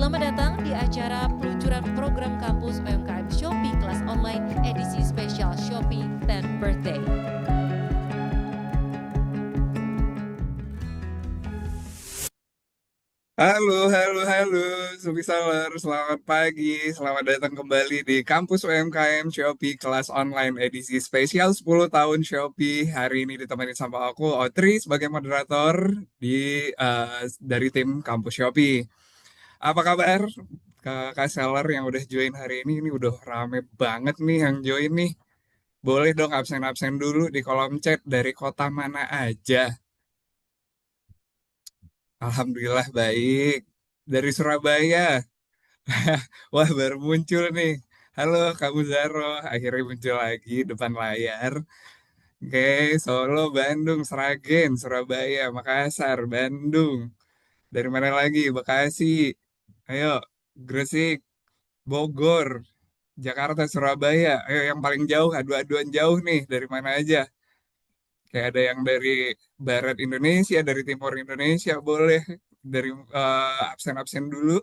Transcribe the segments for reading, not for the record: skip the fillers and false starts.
Selamat datang di acara peluncuran program kampus UMKM Shopee kelas online edisi spesial Shopee 10 Birthday. Halo, Sobi Saler, selamat pagi, selamat datang kembali di kampus UMKM Shopee kelas online edisi spesial 10 tahun Shopee. Hari ini ditemani sama aku, Otri, sebagai moderator dari tim kampus Shopee. Apa kabar, Kak Seller yang udah join hari ini? Ini udah rame banget nih yang join nih. Boleh dong absen-absen dulu di kolom chat dari kota mana aja. Alhamdulillah baik. Dari Surabaya. Wah, baru muncul nih. Halo, kamu Zaro. Akhirnya muncul lagi depan layar. Oke, Solo, Bandung, Sragen, Surabaya, Makassar, Bandung. Dari mana lagi? Bekasi. Ayo, Gresik, Bogor, Jakarta, Surabaya. Ayo, yang paling jauh, adu-aduan jauh nih. Dari mana aja? Kayak ada yang dari Barat Indonesia, dari Timur Indonesia, boleh. Dari absen-absen dulu.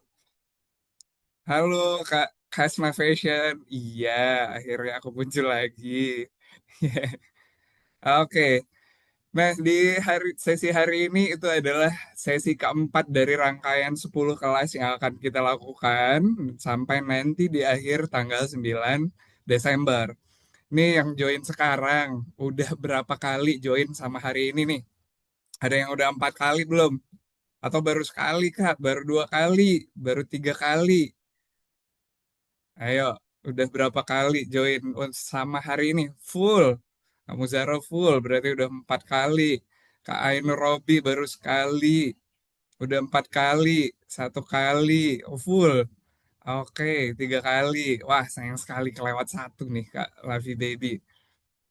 Halo Kak Kasma Fashion. Iya, akhirnya aku muncul lagi. Oke. Nah, di sesi hari ini itu adalah sesi keempat dari rangkaian 10 kelas yang akan kita lakukan sampai nanti di akhir tanggal 9 Desember. Nih yang join sekarang, udah berapa kali join sama hari ini nih? Ada yang udah 4 kali belum? Atau baru sekali Kak? Baru 2 kali? Baru 3 kali? Ayo, udah berapa kali join sama hari ini? Full. Kamu Zara full, berarti udah 4 kali. Kak Ainur Robi baru sekali. Udah 4 kali. 1 kali. Oh, full. Oke, 3 kali. Wah, sayang sekali kelewat satu nih, Kak Lavi Baby.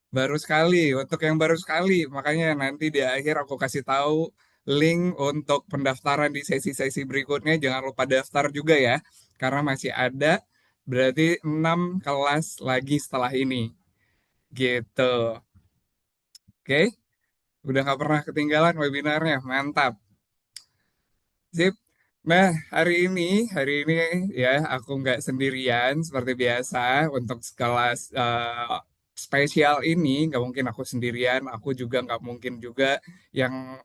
Baru sekali, untuk yang baru sekali. Makanya nanti di akhir aku kasih tahu link untuk pendaftaran di sesi-sesi berikutnya. Jangan lupa daftar juga ya, karena masih ada berarti 6 kelas lagi setelah ini. Gitu. Oke, udah nggak pernah ketinggalan webinarnya. Mantap. Sip. Nah, hari ini ya aku nggak sendirian seperti biasa untuk kelas spesial ini. Nggak mungkin aku sendirian. Aku juga nggak mungkin juga yang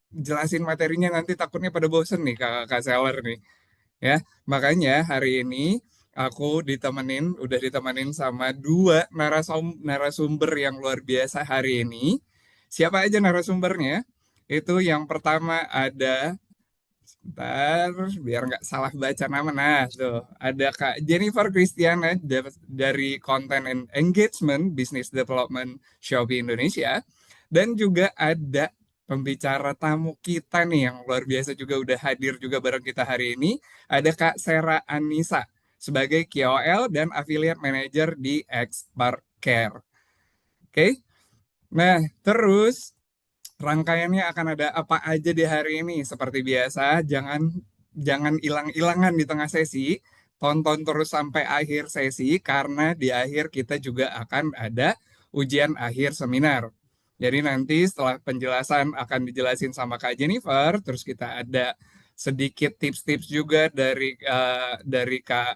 jelasin materinya nanti takutnya pada bosen nih Kak Seller nih. Ya, makanya hari ini aku udah ditemenin sama dua narasumber yang luar biasa hari ini. Siapa aja narasumbernya? Itu yang pertama ada. Ntar biar nggak salah baca nama. Nah, tuh ada Kak Jennifer Christiana dari Content and Engagement Business Development Shopee Indonesia. Dan juga ada pembicara tamu kita nih yang luar biasa juga udah hadir juga bareng kita hari ini. Ada Kak Sera Anissa sebagai KOL dan Affiliate Manager di Expert Care. Oke, nah terus rangkaiannya akan ada apa aja di hari ini. Seperti biasa, jangan jangan hilang-hilangan di tengah sesi. Tonton terus sampai akhir sesi karena di akhir kita juga akan ada ujian akhir seminar. Jadi nanti setelah penjelasan akan dijelasin sama Kak Jennifer, terus kita ada sedikit tips-tips juga dari Kak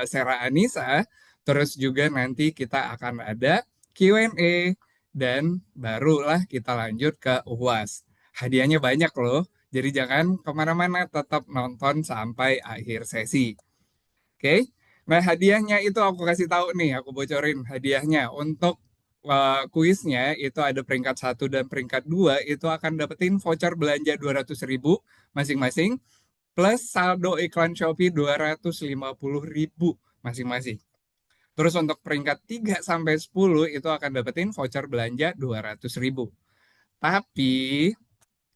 Sera Anissa, terus juga nanti kita akan ada Q&A dan barulah kita lanjut ke UAS. Hadiahnya banyak loh, jadi jangan kemana-mana, tetap nonton sampai akhir sesi. Oke, nah hadiahnya itu aku kasih tahu nih, aku bocorin hadiahnya untuk kuisnya itu ada peringkat 1 dan peringkat 2 itu akan dapetin voucher belanja 200.000 masing-masing plus saldo iklan Shopee 250.000 masing-masing. Terus untuk peringkat 3 sampai 10 itu akan dapetin voucher belanja 200.000. Tapi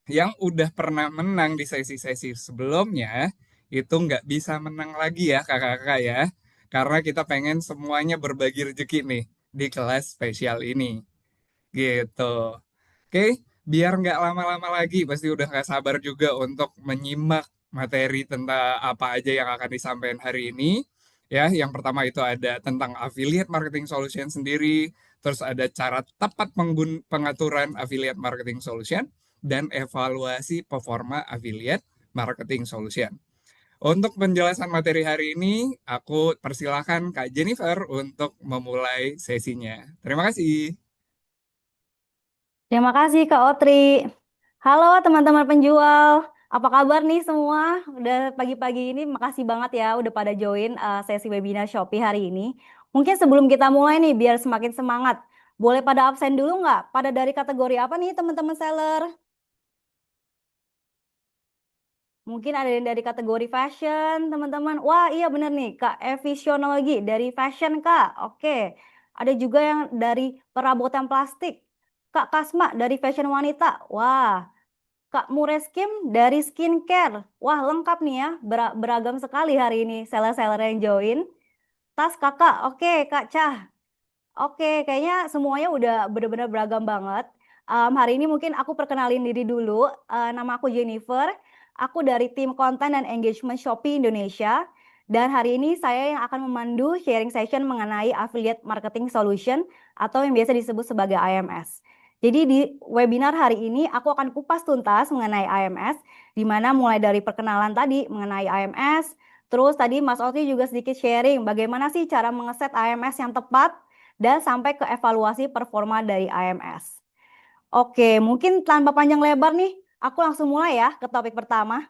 yang udah pernah menang di sesi-sesi sebelumnya itu nggak bisa menang lagi ya kakak-kakak ya. Karena kita pengen semuanya berbagi rezeki nih di kelas spesial ini. Gitu. Oke, biar nggak lama-lama lagi, pasti udah nggak sabar juga untuk menyimak materi tentang apa aja yang akan disampaikan hari ini. Ya, yang pertama itu ada tentang affiliate marketing solution sendiri, terus ada cara tepat pengaturan affiliate marketing solution, dan evaluasi performa affiliate marketing solution. Untuk penjelasan materi hari ini, aku persilahkan Kak Jennifer untuk memulai sesinya. Terima kasih. Terima kasih Kak Otri. Halo teman-teman penjual, apa kabar nih semua? Udah pagi-pagi ini, makasih banget ya udah pada join sesi webinar Shopee hari ini. Mungkin sebelum kita mulai nih, biar semakin semangat, boleh pada absen dulu nggak? Pada dari kategori apa nih teman-teman seller? Mungkin ada yang dari kategori fashion, teman-teman. Wah, iya bener nih, Kak Evisionologi dari fashion, Kak. Oke. Ada juga yang dari perabotan plastik. Kak Kasma dari fashion wanita. Wah, Kak Mureskim dari skincare. Wah, lengkap nih ya. Beragam sekali hari ini seller-seller yang join. Tas Kakak. Oke, Kak Cah. Oke, kayaknya semuanya udah benar-benar beragam banget. Hari ini mungkin aku perkenalin diri dulu. Nama aku Jennifer. Aku dari tim konten dan engagement Shopee Indonesia. Dan hari ini saya yang akan memandu sharing session mengenai affiliate marketing solution atau yang biasa disebut sebagai AMS. Jadi di webinar hari ini aku akan kupas tuntas mengenai AMS, di mana mulai dari perkenalan tadi mengenai AMS, terus tadi Mas Oti juga sedikit sharing bagaimana sih cara mengeset AMS yang tepat, dan sampai ke evaluasi performa dari AMS. Oke, mungkin tanpa panjang lebar nih, aku langsung mulai ya ke topik pertama.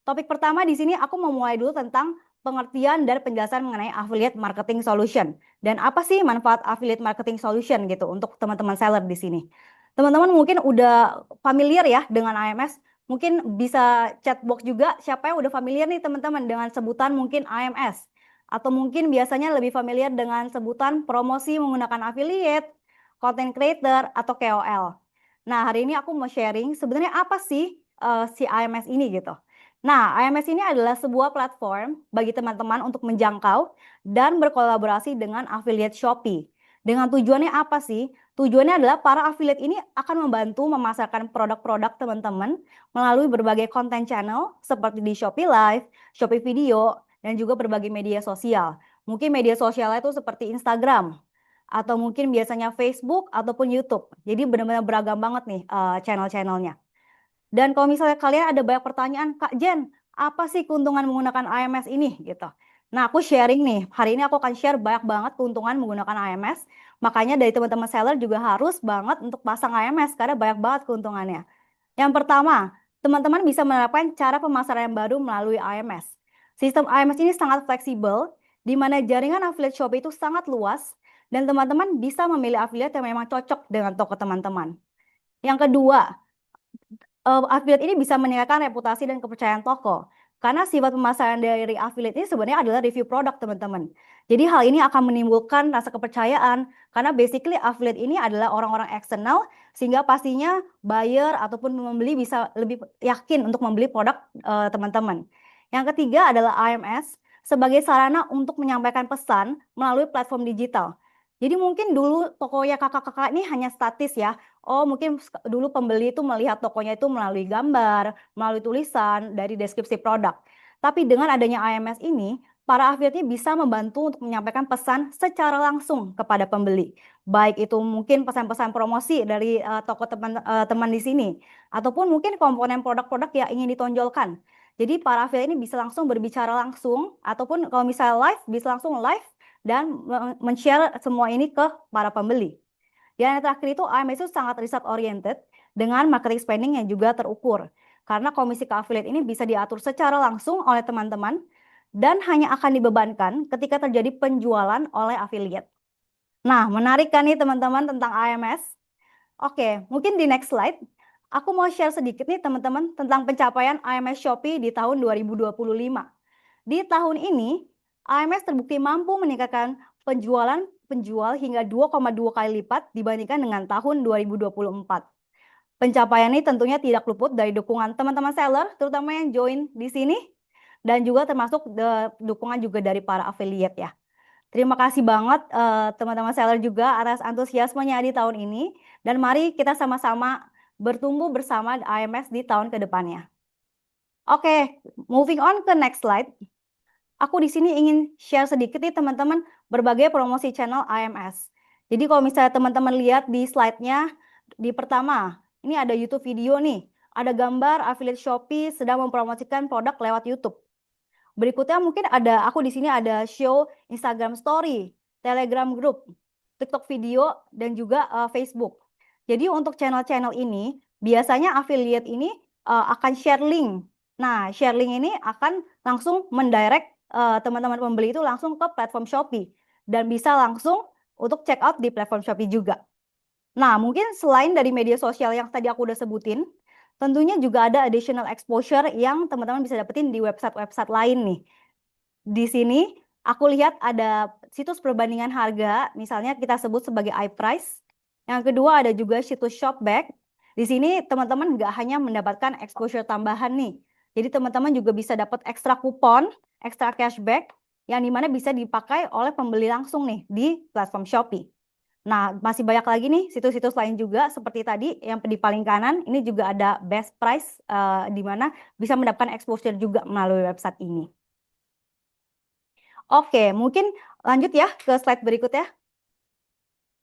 Topik pertama di sini aku mau mulai dulu tentang pengertian dan penjelasan mengenai affiliate marketing solution. Dan apa sih manfaat affiliate marketing solution gitu untuk teman-teman seller di sini. Teman-teman mungkin udah familiar ya dengan AMS. Mungkin bisa chat box juga siapa yang udah familiar nih teman-teman dengan sebutan mungkin AMS. Atau mungkin biasanya lebih familiar dengan sebutan promosi menggunakan affiliate, content creator, atau KOL. Nah, hari ini aku mau sharing sebenarnya apa sih si AMS ini gitu. Nah, AMS ini adalah sebuah platform bagi teman-teman untuk menjangkau dan berkolaborasi dengan affiliate Shopee. Dengan tujuannya apa sih? Tujuannya adalah para affiliate ini akan membantu memasarkan produk-produk teman-teman melalui berbagai konten channel seperti di Shopee Live, Shopee Video, dan juga berbagai media sosial. Mungkin media sosialnya itu seperti Instagram, atau mungkin biasanya Facebook ataupun YouTube. Jadi benar-benar beragam banget nih channel-channelnya. Dan kalau misalnya kalian ada banyak pertanyaan, Kak Jen, apa sih keuntungan menggunakan AMS ini gitu. Nah, aku sharing nih. Hari ini aku akan share banyak banget keuntungan menggunakan AMS. Makanya dari teman-teman seller juga harus banget untuk pasang AMS karena banyak banget keuntungannya. Yang pertama, teman-teman bisa menerapkan cara pemasaran yang baru melalui AMS. Sistem AMS ini sangat fleksibel, di mana jaringan affiliate Shopee itu sangat luas, dan teman-teman bisa memilih affiliate yang memang cocok dengan toko teman-teman. Yang kedua, affiliate ini bisa meningkatkan reputasi dan kepercayaan toko. Karena sifat pemasaran dari affiliate ini sebenarnya adalah review produk, teman-teman. Jadi hal ini akan menimbulkan rasa kepercayaan karena basically affiliate ini adalah orang-orang eksternal sehingga pastinya buyer ataupun pembeli bisa lebih yakin untuk membeli produk teman-teman. Yang ketiga adalah AMS sebagai sarana untuk menyampaikan pesan melalui platform digital. Jadi mungkin dulu tokonya kakak-kakak ini hanya statis ya. Oh, mungkin dulu pembeli itu melihat tokonya itu melalui gambar, melalui tulisan, dari deskripsi produk. Tapi dengan adanya AMS ini, para affiliate bisa membantu untuk menyampaikan pesan secara langsung kepada pembeli. Baik itu mungkin pesan-pesan promosi dari toko teman di sini, ataupun mungkin komponen produk-produk yang ingin ditonjolkan. Jadi para affiliate ini bisa langsung berbicara langsung, ataupun kalau misalnya live, bisa langsung live dan men-share semua ini ke para pembeli. Dan yang terakhir itu AMS itu sangat riset oriented dengan marketing spending yang juga terukur. Karena komisi ke affiliate ini bisa diatur secara langsung oleh teman-teman dan hanya akan dibebankan ketika terjadi penjualan oleh affiliate. Nah, menarik kan nih teman-teman tentang AMS? Oke, mungkin di next slide. Aku mau share sedikit nih teman-teman tentang pencapaian AMS Shopee di tahun 2025. Di tahun ini, AMS terbukti mampu meningkatkan penjual hingga 2,2 kali lipat dibandingkan dengan tahun 2024. Pencapaian ini tentunya tidak luput dari dukungan teman-teman seller, terutama yang join di sini, dan juga termasuk dukungan juga dari para affiliate ya. Terima kasih banget teman-teman seller juga atas antusiasmenya di tahun ini, dan mari kita sama-sama bertumbuh bersama AMS di tahun ke depannya. Oke, moving on ke next slide. Aku di sini ingin share sedikit nih teman-teman berbagai promosi channel AMS. Jadi kalau misalnya teman-teman lihat di slide-nya, di pertama, ini ada YouTube video nih. Ada gambar affiliate Shopee sedang mempromosikan produk lewat YouTube. Berikutnya mungkin aku di sini ada show Instagram Story, Telegram Group, TikTok video, dan juga Facebook. Jadi untuk channel-channel ini, biasanya affiliate ini akan share link. Nah, share link ini akan langsung mendirect teman-teman pembeli itu langsung ke platform Shopee. Dan bisa langsung untuk check out di platform Shopee juga. Nah, mungkin selain dari media sosial yang tadi aku udah sebutin, tentunya juga ada additional exposure yang teman-teman bisa dapetin di website-website lain nih. Di sini aku lihat ada situs perbandingan harga, misalnya kita sebut sebagai iPrice. Yang kedua ada juga situs Shopback. Di sini teman-teman nggak hanya mendapatkan exposure tambahan nih. Jadi teman-teman juga bisa dapat ekstra kupon, ekstra cashback, yang dimana bisa dipakai oleh pembeli langsung nih di platform Shopee. Nah, masih banyak lagi nih situs-situs lain juga seperti tadi yang di paling kanan ini juga ada best price di mana bisa mendapatkan exposure juga melalui website ini. Oke, mungkin lanjut ya ke slide berikutnya.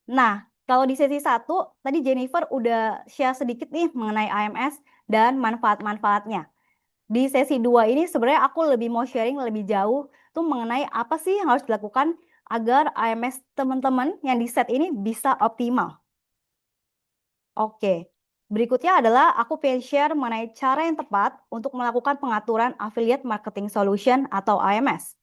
Nah, kalau di sesi 1 tadi Jennifer udah share sedikit nih mengenai AMS dan manfaat-manfaatnya. Di sesi 2 ini sebenarnya aku lebih mau sharing lebih jauh tuh mengenai apa sih yang harus dilakukan agar AMS teman-teman yang di set ini bisa optimal. Oke, berikutnya adalah aku pengen share mengenai cara yang tepat untuk melakukan pengaturan Affiliate Marketing Solution atau AMS.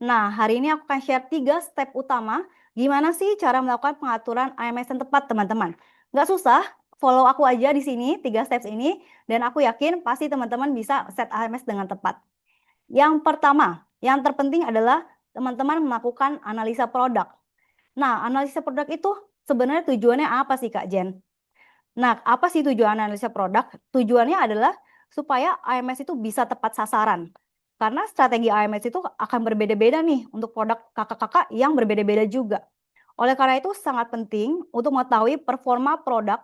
Nah, hari ini aku akan share 3 step utama gimana sih cara melakukan pengaturan AMS yang tepat, teman-teman. Nggak susah, follow aku aja di sini 3 steps ini dan aku yakin pasti teman-teman bisa set AMS dengan tepat. Yang pertama, yang terpenting adalah teman-teman melakukan analisa produk. Nah, analisa produk itu sebenarnya tujuannya apa sih, Kak Jen? Nah, apa sih tujuan analisa produk? Tujuannya adalah supaya AMS itu bisa tepat sasaran. Karena strategi AMS itu akan berbeda-beda nih untuk produk kakak-kakak yang berbeda-beda juga. Oleh karena itu sangat penting untuk mengetahui performa produk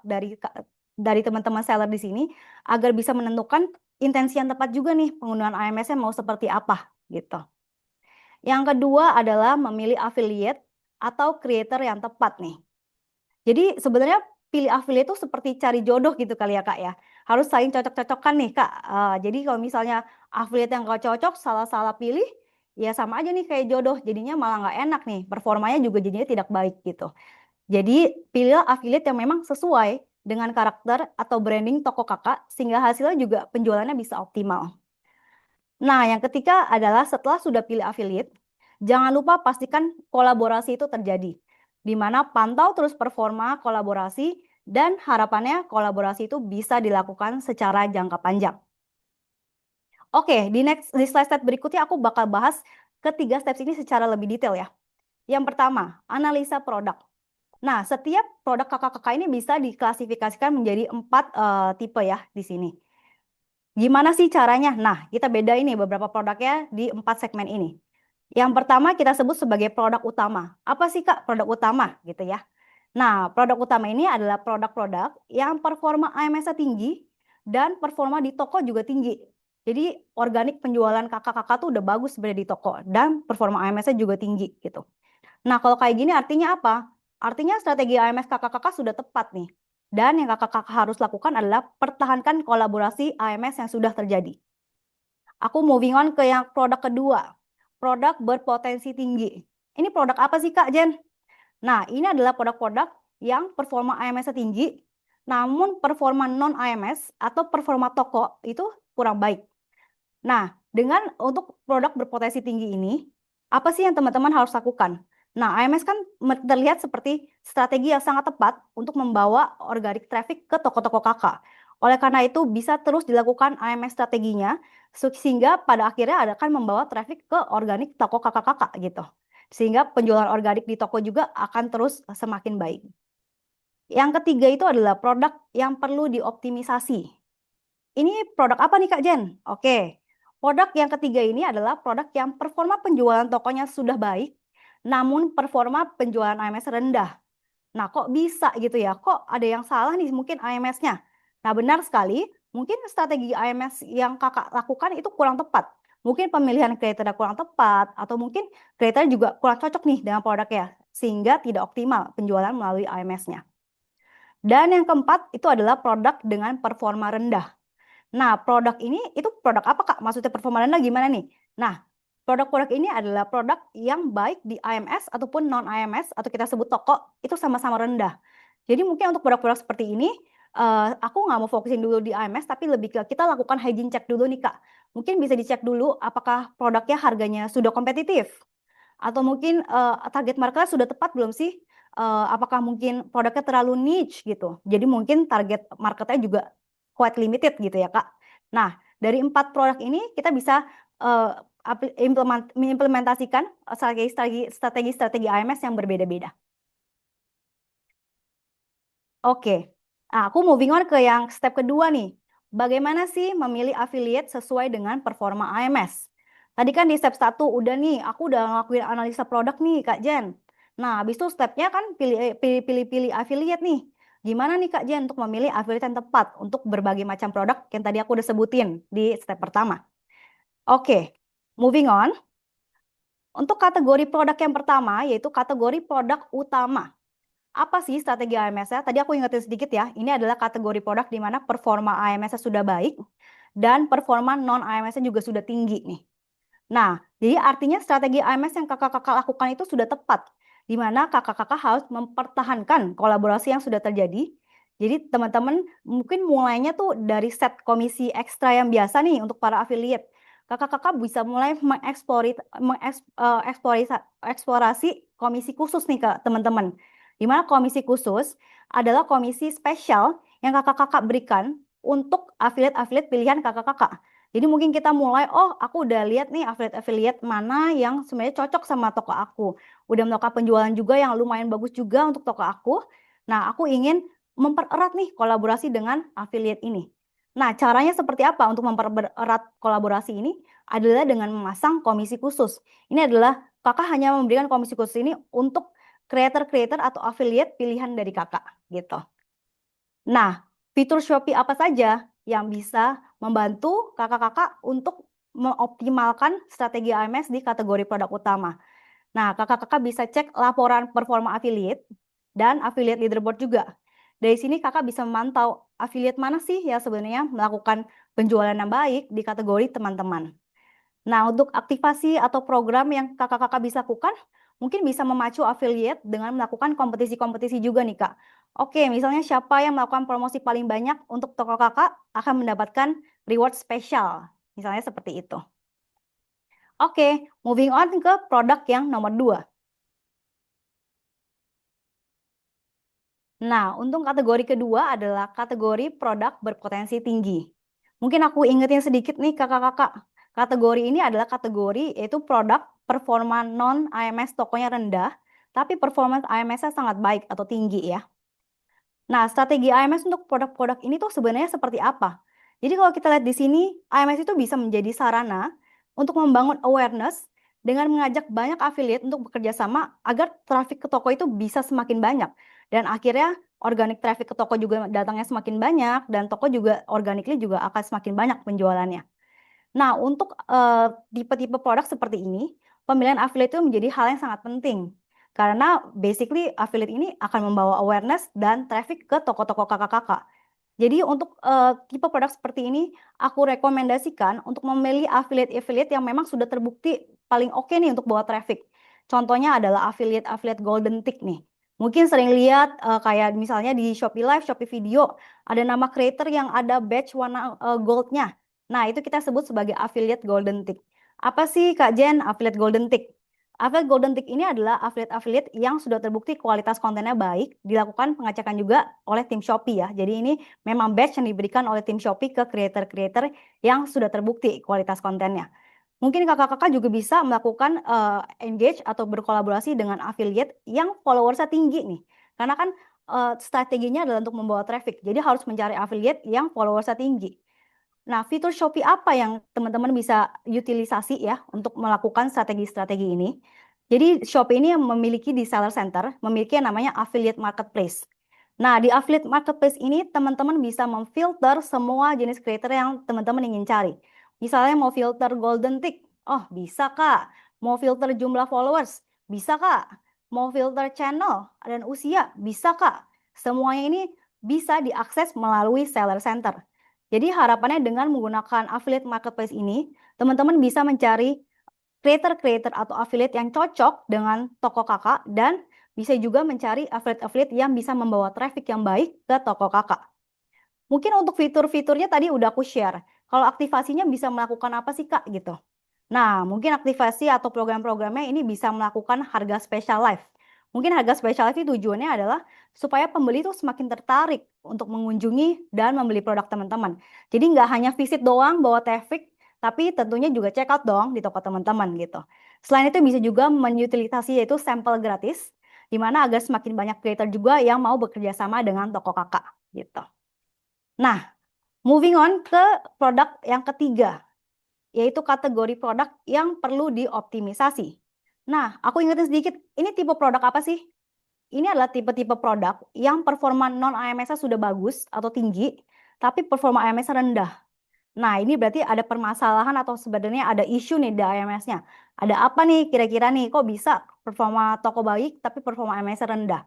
dari teman-teman seller di sini agar bisa menentukan intensi yang tepat juga nih penggunaan AMS-nya mau seperti apa gitu. Yang kedua adalah memilih affiliate atau creator yang tepat nih. Jadi sebenarnya pilih affiliate itu seperti cari jodoh gitu kali ya Kak ya. Harus saling cocok-cocokkan nih Kak. Jadi kalau misalnya affiliate yang gak cocok salah-salah pilih, ya sama aja nih kayak jodoh. Jadinya malah nggak enak nih. Performanya juga jadinya tidak baik gitu. Jadi pilih affiliate yang memang sesuai dengan karakter atau branding toko kakak sehingga hasilnya juga penjualannya bisa optimal. Nah, yang ketiga adalah setelah sudah pilih affiliate, jangan lupa pastikan kolaborasi itu terjadi. Di mana pantau terus performa kolaborasi dan harapannya kolaborasi itu bisa dilakukan secara jangka panjang. Oke, di slide berikutnya aku bakal bahas ketiga steps ini secara lebih detail ya. Yang pertama, analisa produk. Nah, setiap produk kakak-kakak ini bisa diklasifikasikan menjadi 4 tipe ya di sini. Gimana sih caranya? Nah, kita beda ini beberapa produknya di 4 segmen ini. Yang pertama kita sebut sebagai produk utama. Apa sih Kak produk utama gitu ya? Nah, produk utama ini adalah produk-produk yang performa AMS-nya tinggi dan performa di toko juga tinggi. Jadi organik penjualan kakak-kakak tuh udah bagus sebenarnya di toko dan performa AMS-nya juga tinggi gitu. Nah, kalau kayak gini artinya apa? Artinya strategi AMS kakak-kakak sudah tepat nih. Dan yang kakak-kakak harus lakukan adalah pertahankan kolaborasi AMS yang sudah terjadi. Aku moving on ke yang produk kedua. Produk berpotensi tinggi. Ini produk apa sih Kak Jen? Nah, ini adalah produk-produk yang performa AMS-nya tinggi, namun performa non-AMS atau performa toko itu kurang baik. Nah, untuk produk berpotensi tinggi ini, apa sih yang teman-teman harus lakukan? Nah, AMS kan terlihat seperti strategi yang sangat tepat untuk membawa organic traffic ke toko-toko kakak. Oleh karena itu bisa terus dilakukan AMS strateginya sehingga pada akhirnya akan membawa traffic ke organik toko kakak-kakak gitu. Sehingga penjualan organik di toko juga akan terus semakin baik. Yang ketiga itu adalah produk yang perlu dioptimisasi. Ini produk apa nih Kak Jen? Oke, produk yang ketiga ini adalah produk yang performa penjualan tokonya sudah baik, namun performa penjualan AMS rendah. Nah, kok bisa gitu ya? Kok ada yang salah nih mungkin AMS-nya? Nah, benar sekali, mungkin strategi AMS yang kakak lakukan itu kurang tepat. Mungkin pemilihan kriteria kurang tepat, atau mungkin kriteria juga kurang cocok nih dengan produknya, sehingga tidak optimal penjualan melalui AMS-nya. Dan yang keempat itu adalah produk dengan performa rendah. Nah, produk ini itu produk apa, Kak? Maksudnya performa rendah gimana nih? Nah, produk-produk ini adalah produk yang baik di AMS ataupun non-AMS atau kita sebut toko itu sama-sama rendah. Jadi mungkin untuk produk-produk seperti ini, aku nggak mau fokusin dulu di AMS, tapi lebih ke kita lakukan hygiene check dulu nih, Kak. Mungkin bisa dicek dulu apakah produknya harganya sudah kompetitif, atau mungkin target marketnya sudah tepat belum sih? Apakah mungkin produknya terlalu niche gitu. Jadi mungkin target marketnya juga quite limited gitu ya, Kak. Nah, dari 4 produk ini kita bisa mengimplementasikan strategi AMS yang berbeda-beda. Oke, nah aku moving on ke yang step kedua nih. Bagaimana sih memilih affiliate sesuai dengan performa AMS? Tadi kan di step 1 udah nih, aku udah ngelakuin analisa produk nih Kak Jen. Nah, habis itu stepnya kan pilih affiliate nih. Gimana nih Kak Jen untuk memilih affiliate yang tepat untuk berbagai macam produk yang tadi aku udah sebutin di step pertama. Oke, moving on. Untuk kategori produk yang pertama yaitu kategori produk utama. Apa sih strategi AMS-nya? Tadi aku ingetin sedikit ya, ini adalah kategori produk di mana performa AMS-nya sudah baik dan performa non-AMS-nya juga sudah tinggi nih. Nah, jadi artinya strategi AMS yang kakak-kakak lakukan itu sudah tepat, di mana kakak-kakak harus mempertahankan kolaborasi yang sudah terjadi. Jadi teman-teman mungkin mulainya tuh dari set komisi ekstra yang biasa nih untuk para affiliate. Kakak-kakak bisa mulai mengeksplorasi komisi khusus nih ke teman-teman. Di mana komisi khusus adalah komisi spesial yang kakak-kakak berikan untuk affiliate-affiliate pilihan kakak-kakak. Jadi mungkin kita mulai, oh aku udah lihat nih affiliate-affiliate mana yang sebenarnya cocok sama toko aku. Udah melakukan penjualan juga yang lumayan bagus juga untuk toko aku. Nah, aku ingin mempererat nih kolaborasi dengan affiliate ini. Nah, caranya seperti apa untuk mempererat kolaborasi ini? Adalah dengan memasang komisi khusus. Ini adalah kakak hanya memberikan komisi khusus ini untuk creator-creator atau affiliate pilihan dari kakak gitu. Nah, fitur Shopee apa saja yang bisa membantu kakak-kakak untuk mengoptimalkan strategi AMS di kategori produk utama. Nah, kakak-kakak bisa cek laporan performa affiliate dan affiliate leaderboard juga. Dari sini kakak bisa memantau affiliate mana sih yang sebenarnya melakukan penjualan yang baik di kategori teman-teman. Nah, untuk aktivasi atau program yang kakak-kakak bisa lakukan, mungkin bisa memacu affiliate dengan melakukan kompetisi-kompetisi juga nih, Kak. Oke, misalnya siapa yang melakukan promosi paling banyak untuk toko kakak akan mendapatkan reward spesial. Misalnya seperti itu. Oke, moving on ke produk yang nomor 2. Nah, untuk kategori kedua adalah kategori produk berpotensi tinggi. Mungkin aku ingetin sedikit nih kakak-kakak. Kategori ini adalah kategori yaitu produk performa non-AMS tokonya rendah, tapi performance AMS-nya sangat baik atau tinggi ya. Nah, strategi AMS untuk produk-produk ini tuh sebenarnya seperti apa? Jadi kalau kita lihat di sini, AMS itu bisa menjadi sarana untuk membangun awareness dengan mengajak banyak affiliate untuk bekerja sama agar traffic ke toko itu bisa semakin banyak. Dan akhirnya organic traffic ke toko juga datangnya semakin banyak dan toko juga organically juga akan semakin banyak penjualannya. Nah, untuk tipe-tipe produk seperti ini, pemilihan affiliate itu menjadi hal yang sangat penting. Karena basically affiliate ini akan membawa awareness dan traffic ke toko-toko kakak-kakak. Jadi untuk tipe produk seperti ini, aku rekomendasikan untuk memilih affiliate-affiliate yang memang sudah terbukti paling oke nih untuk bawa traffic. Contohnya adalah affiliate-affiliate golden tick nih. Mungkin sering lihat kayak misalnya di Shopee Live, Shopee Video, ada nama creator yang ada badge warna goldnya. Nah, itu kita sebut sebagai affiliate golden tick. Apa sih Kak Jen affiliate golden tick? Affiliate golden tick ini adalah affiliate-affiliate yang sudah terbukti kualitas kontennya baik, dilakukan pengecekan juga oleh tim Shopee ya. Jadi ini memang badge yang diberikan oleh tim Shopee ke creator-creator yang sudah terbukti kualitas kontennya. Mungkin kakak-kakak juga bisa melakukan engage atau berkolaborasi dengan affiliate yang followersnya tinggi nih. Karena kan strateginya adalah untuk membawa traffic. Jadi harus mencari affiliate yang followersnya tinggi. Nah, fitur Shopee apa yang teman-teman bisa utilisasi ya untuk melakukan strategi-strategi ini? Jadi Shopee ini memiliki di Seller Center, memiliki yang namanya Affiliate Marketplace. Nah, di Affiliate Marketplace ini teman-teman bisa memfilter semua jenis creator yang teman-teman ingin cari. Misalnya mau filter golden tick, oh bisa Kak. Mau filter jumlah followers, bisa Kak. Mau filter channel dan usia, bisa Kak. Semuanya ini bisa diakses melalui Seller Center. Jadi harapannya dengan menggunakan affiliate marketplace ini, teman-teman bisa mencari creator-creator atau affiliate yang cocok dengan toko kakak dan bisa juga mencari affiliate-affiliate yang bisa membawa traffic yang baik ke toko kakak. Mungkin untuk fitur-fiturnya tadi udah aku share. Kalau aktivasinya bisa melakukan apa sih Kak gitu. Nah, mungkin aktivasi atau program-programnya ini bisa melakukan harga special live. Mungkin harga special live itu tujuannya adalah supaya pembeli itu semakin tertarik untuk mengunjungi dan membeli produk teman-teman. Jadi nggak hanya visit doang bawa traffic, tapi tentunya juga check out dong di toko teman-teman gitu. Selain itu bisa juga menutilitasi yaitu sampel gratis, di mana agar semakin banyak creator juga yang mau bekerja sama dengan toko kakak gitu. Nah, moving on ke produk yang ketiga, yaitu kategori produk yang perlu dioptimisasi. Nah, aku ingetin sedikit, ini tipe produk apa sih? Ini adalah tipe-tipe produk yang performa non-AMS-nya sudah bagus atau tinggi, tapi performa AMS-nya rendah. Nah, ini berarti ada permasalahan atau sebenarnya ada isu nih di AMS-nya. Ada apa nih kira-kira nih, kok bisa performa toko baik tapi performa AMS-nya rendah?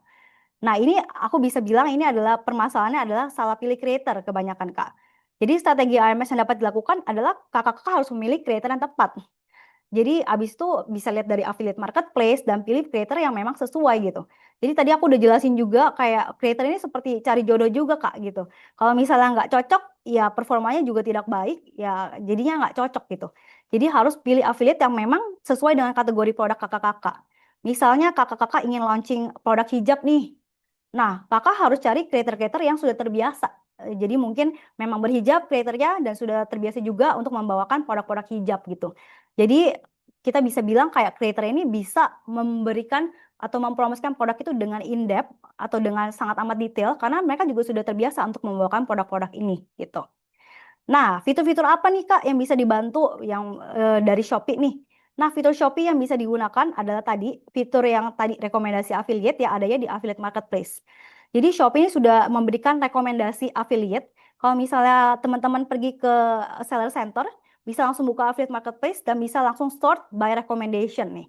Nah, ini aku bisa bilang ini adalah permasalahannya adalah salah pilih creator kebanyakan, Kak. Jadi strategi AMS yang dapat dilakukan adalah kakak-kakak harus memilih creator yang tepat. Jadi abis itu bisa lihat dari affiliate marketplace dan pilih creator yang memang sesuai gitu. Jadi tadi aku udah jelasin juga kayak creator ini seperti cari jodoh juga Kak gitu. Kalau misalnya nggak cocok, ya performanya juga tidak baik, ya jadinya nggak cocok gitu. Jadi harus pilih affiliate yang memang sesuai dengan kategori produk kakak-kakak. Misalnya kakak-kakak ingin launching produk hijab nih. Nah, kakak harus cari creator-creator yang sudah terbiasa. Jadi mungkin memang berhijab creatornya dan sudah terbiasa juga untuk membawakan produk-produk hijab gitu. Jadi kita bisa bilang kayak creator ini bisa memberikan atau mempromosikan produk itu dengan in-depth atau dengan sangat amat detail karena mereka juga sudah terbiasa untuk membawakan produk-produk ini gitu. Nah, fitur-fitur apa nih Kak yang bisa dibantu yang dari Shopee nih? Nah, fitur Shopee yang bisa digunakan adalah tadi fitur yang tadi rekomendasi affiliate ya adanya di affiliate marketplace. Jadi Shopee ini sudah memberikan rekomendasi affiliate. Kalau misalnya teman-teman pergi ke seller center, bisa langsung buka affiliate marketplace dan bisa langsung sort by recommendation nih.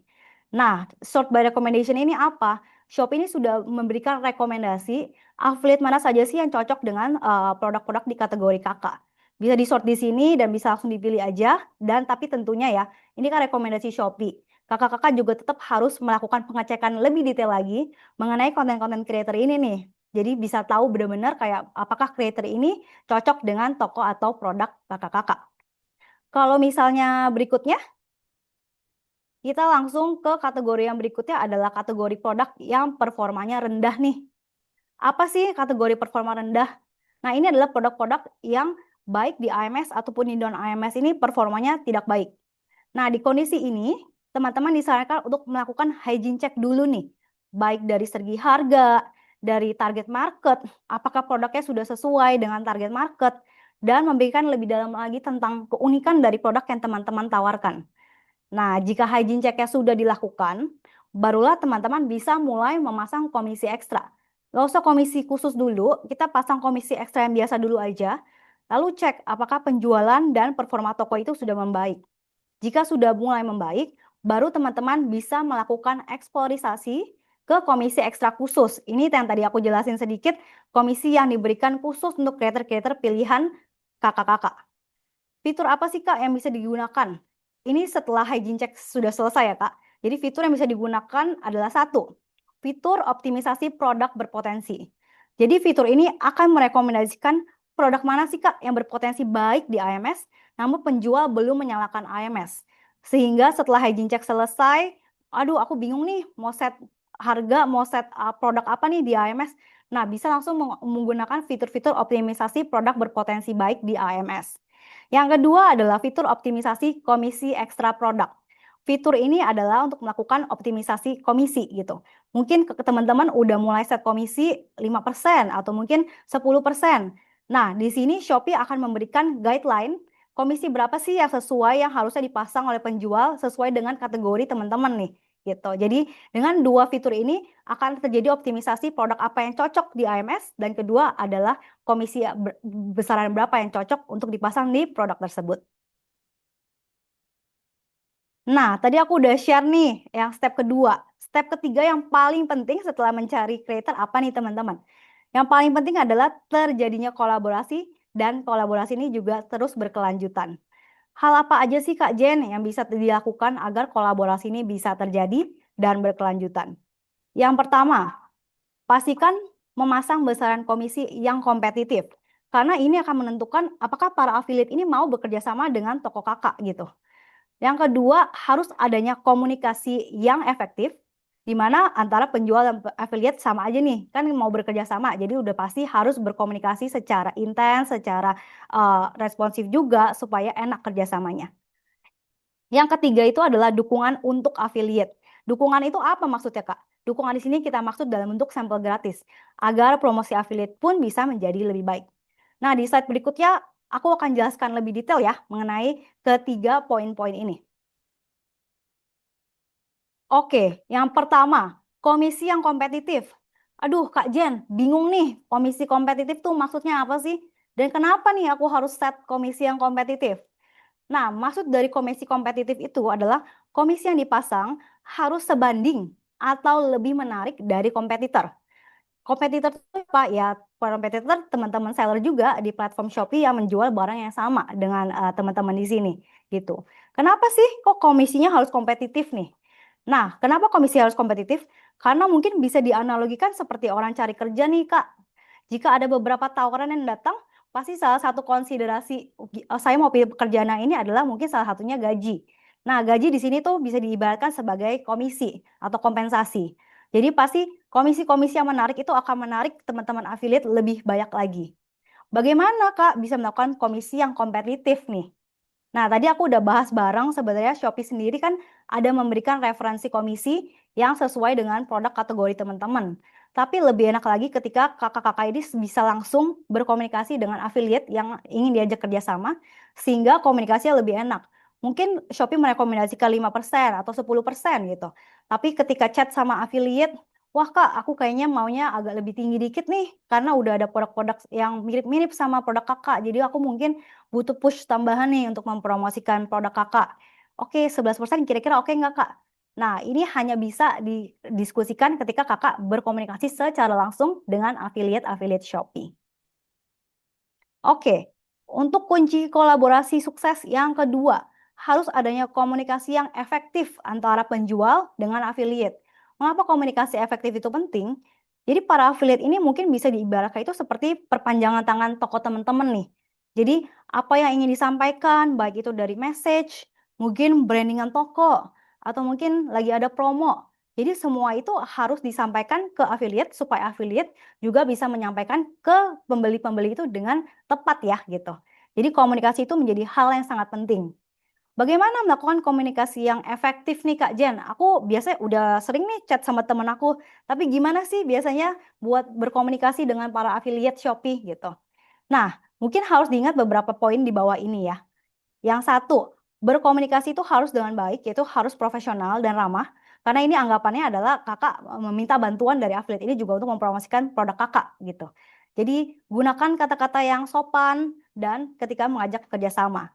Nah, sort by recommendation ini apa? Shopee ini sudah memberikan rekomendasi affiliate mana saja sih yang cocok dengan produk-produk di kategori kakak. Bisa di-sort di sini dan bisa langsung dipilih aja. Dan tapi tentunya ya, ini kan rekomendasi Shopee. Kakak-kakak juga tetap harus melakukan pengecekan lebih detail lagi mengenai konten-konten creator ini nih. Jadi bisa tahu benar-benar kayak apakah creator ini cocok dengan toko atau produk kakak-kakak. Kalau misalnya berikutnya, kita langsung ke kategori yang berikutnya adalah kategori produk yang performanya rendah nih. Apa sih kategori performa rendah? Nah, ini adalah produk-produk yang baik di AMS ataupun di non-AMS ini performanya tidak baik. Nah, di kondisi ini, teman-teman disarankan untuk melakukan hygiene check dulu nih. Baik dari segi harga, dari target market, apakah produknya sudah sesuai dengan target market, dan memberikan lebih dalam lagi tentang keunikan dari produk yang teman-teman tawarkan. Nah, jika hygiene check-nya sudah dilakukan, barulah teman-teman bisa mulai memasang komisi ekstra. Nggak usah komisi khusus dulu, kita pasang komisi ekstra yang biasa dulu aja. Lalu cek apakah penjualan dan performa toko itu sudah membaik. Jika sudah mulai membaik, baru teman-teman bisa melakukan eksplorisasi ke komisi ekstra khusus. Ini yang tadi aku jelasin sedikit, komisi yang diberikan khusus untuk creator-creator pilihan kakak-kakak. Fitur apa sih Kak yang bisa digunakan? Ini setelah hygiene check sudah selesai ya Kak. Jadi fitur yang bisa digunakan adalah satu, fitur optimisasi produk berpotensi. Jadi fitur ini akan merekomendasikan produk mana sih Kak yang berpotensi baik di AMS, namun penjual belum menyalakan AMS. Sehingga setelah hygiene check selesai, aduh aku bingung nih mau set harga, mau set produk apa nih di AMS. Nah, bisa langsung menggunakan fitur-fitur optimisasi produk berpotensi baik di AMS. Yang kedua adalah fitur optimisasi komisi ekstra produk. Fitur ini adalah untuk melakukan optimisasi komisi gitu. Mungkin teman-teman udah mulai set komisi 5% atau mungkin 10%. Nah, di sini Shopee akan memberikan guideline komisi berapa sih yang sesuai yang harusnya dipasang oleh penjual sesuai dengan kategori teman-teman nih gitu. Jadi dengan dua fitur ini akan terjadi optimisasi produk apa yang cocok di AMS dan kedua adalah komisi besaran berapa yang cocok untuk dipasang di produk tersebut. Nah, tadi aku udah share nih yang step kedua. Step ketiga yang paling penting setelah mencari creator apa nih teman-teman? Yang paling penting adalah terjadinya kolaborasi dan kolaborasi ini juga terus berkelanjutan. Hal apa aja sih Kak Jen yang bisa dilakukan agar kolaborasi ini bisa terjadi dan berkelanjutan? Yang pertama, pastikan memasang besaran komisi yang kompetitif. Karena ini akan menentukan apakah para affiliate ini mau bekerja sama dengan toko kakak gitu. Yang kedua, harus adanya komunikasi yang efektif, di mana antara penjual dan affiliate sama aja nih, kan mau bekerja sama, jadi udah pasti harus berkomunikasi secara intens, secara responsif juga, supaya enak kerjasamanya. Yang ketiga itu adalah dukungan untuk affiliate. Dukungan itu apa maksudnya Kak? Dukungan di sini kita maksud dalam bentuk sampel gratis, agar promosi affiliate pun bisa menjadi lebih baik. Nah, di slide berikutnya aku akan jelaskan lebih detail ya mengenai ketiga poin-poin ini. Oke, yang pertama, komisi yang kompetitif. Aduh, Kak Jen, bingung nih, komisi kompetitif tuh maksudnya apa sih? Dan kenapa nih aku harus set komisi yang kompetitif? Nah, maksud dari komisi kompetitif itu adalah komisi yang dipasang harus sebanding atau lebih menarik dari kompetitor. Kompetitor itu apa? Ya, kompetitor teman-teman seller juga di platform Shopee yang menjual barang yang sama dengan teman-teman di sini gitu. Kenapa sih kok komisinya harus kompetitif nih? Nah, kenapa komisi harus kompetitif? Karena mungkin bisa dianalogikan seperti orang cari kerja nih, Kak. Jika ada beberapa tawaran yang datang, pasti salah satu konsiderasi saya mau pilih pekerjaan yang ini adalah mungkin salah satunya gaji. Nah, gaji di sini tuh bisa diibaratkan sebagai komisi atau kompensasi. Jadi pasti komisi-komisi yang menarik itu akan menarik teman-teman affiliate lebih banyak lagi. Bagaimana Kak bisa melakukan komisi yang kompetitif nih? Nah, tadi aku udah bahas bareng sebenarnya Shopee sendiri kan ada memberikan referensi komisi yang sesuai dengan produk kategori teman-teman. Tapi lebih enak lagi ketika kakak-kakak ini bisa langsung berkomunikasi dengan affiliate yang ingin diajak kerjasama sehingga komunikasinya lebih enak. Mungkin Shopee merekomendasikan 5% atau 10% gitu. Tapi ketika chat sama affiliate, wah Kak, aku kayaknya maunya agak lebih tinggi dikit nih karena udah ada produk-produk yang mirip-mirip sama produk kakak. Jadi aku mungkin butuh push tambahan nih untuk mempromosikan produk kakak. Oke, 11% kira-kira oke nggak Kak? Nah, ini hanya bisa didiskusikan ketika kakak berkomunikasi secara langsung dengan affiliate-affiliate Shopee. Oke, untuk kunci kolaborasi sukses yang kedua, harus adanya komunikasi yang efektif antara penjual dengan affiliate. Mengapa komunikasi efektif itu penting? Jadi para affiliate ini mungkin bisa diibaratkan itu seperti perpanjangan tangan toko teman-teman nih. Jadi apa yang ingin disampaikan, baik itu dari message, mungkin brandingan toko, atau mungkin lagi ada promo. Jadi semua itu harus disampaikan ke affiliate supaya affiliate juga bisa menyampaikan ke pembeli-pembeli itu dengan tepat ya gitu. Jadi komunikasi itu menjadi hal yang sangat penting. Bagaimana melakukan komunikasi yang efektif nih Kak Jen? Aku biasanya udah sering nih chat sama temen aku, tapi gimana sih biasanya buat berkomunikasi dengan para affiliate Shopee gitu? Nah, mungkin harus diingat beberapa poin di bawah ini ya. Yang satu, berkomunikasi itu harus dengan baik, yaitu harus profesional dan ramah. Karena ini anggapannya adalah kakak meminta bantuan dari affiliate ini juga untuk mempromosikan produk kakak gitu. Jadi gunakan kata-kata yang sopan dan ketika mengajak kerjasama.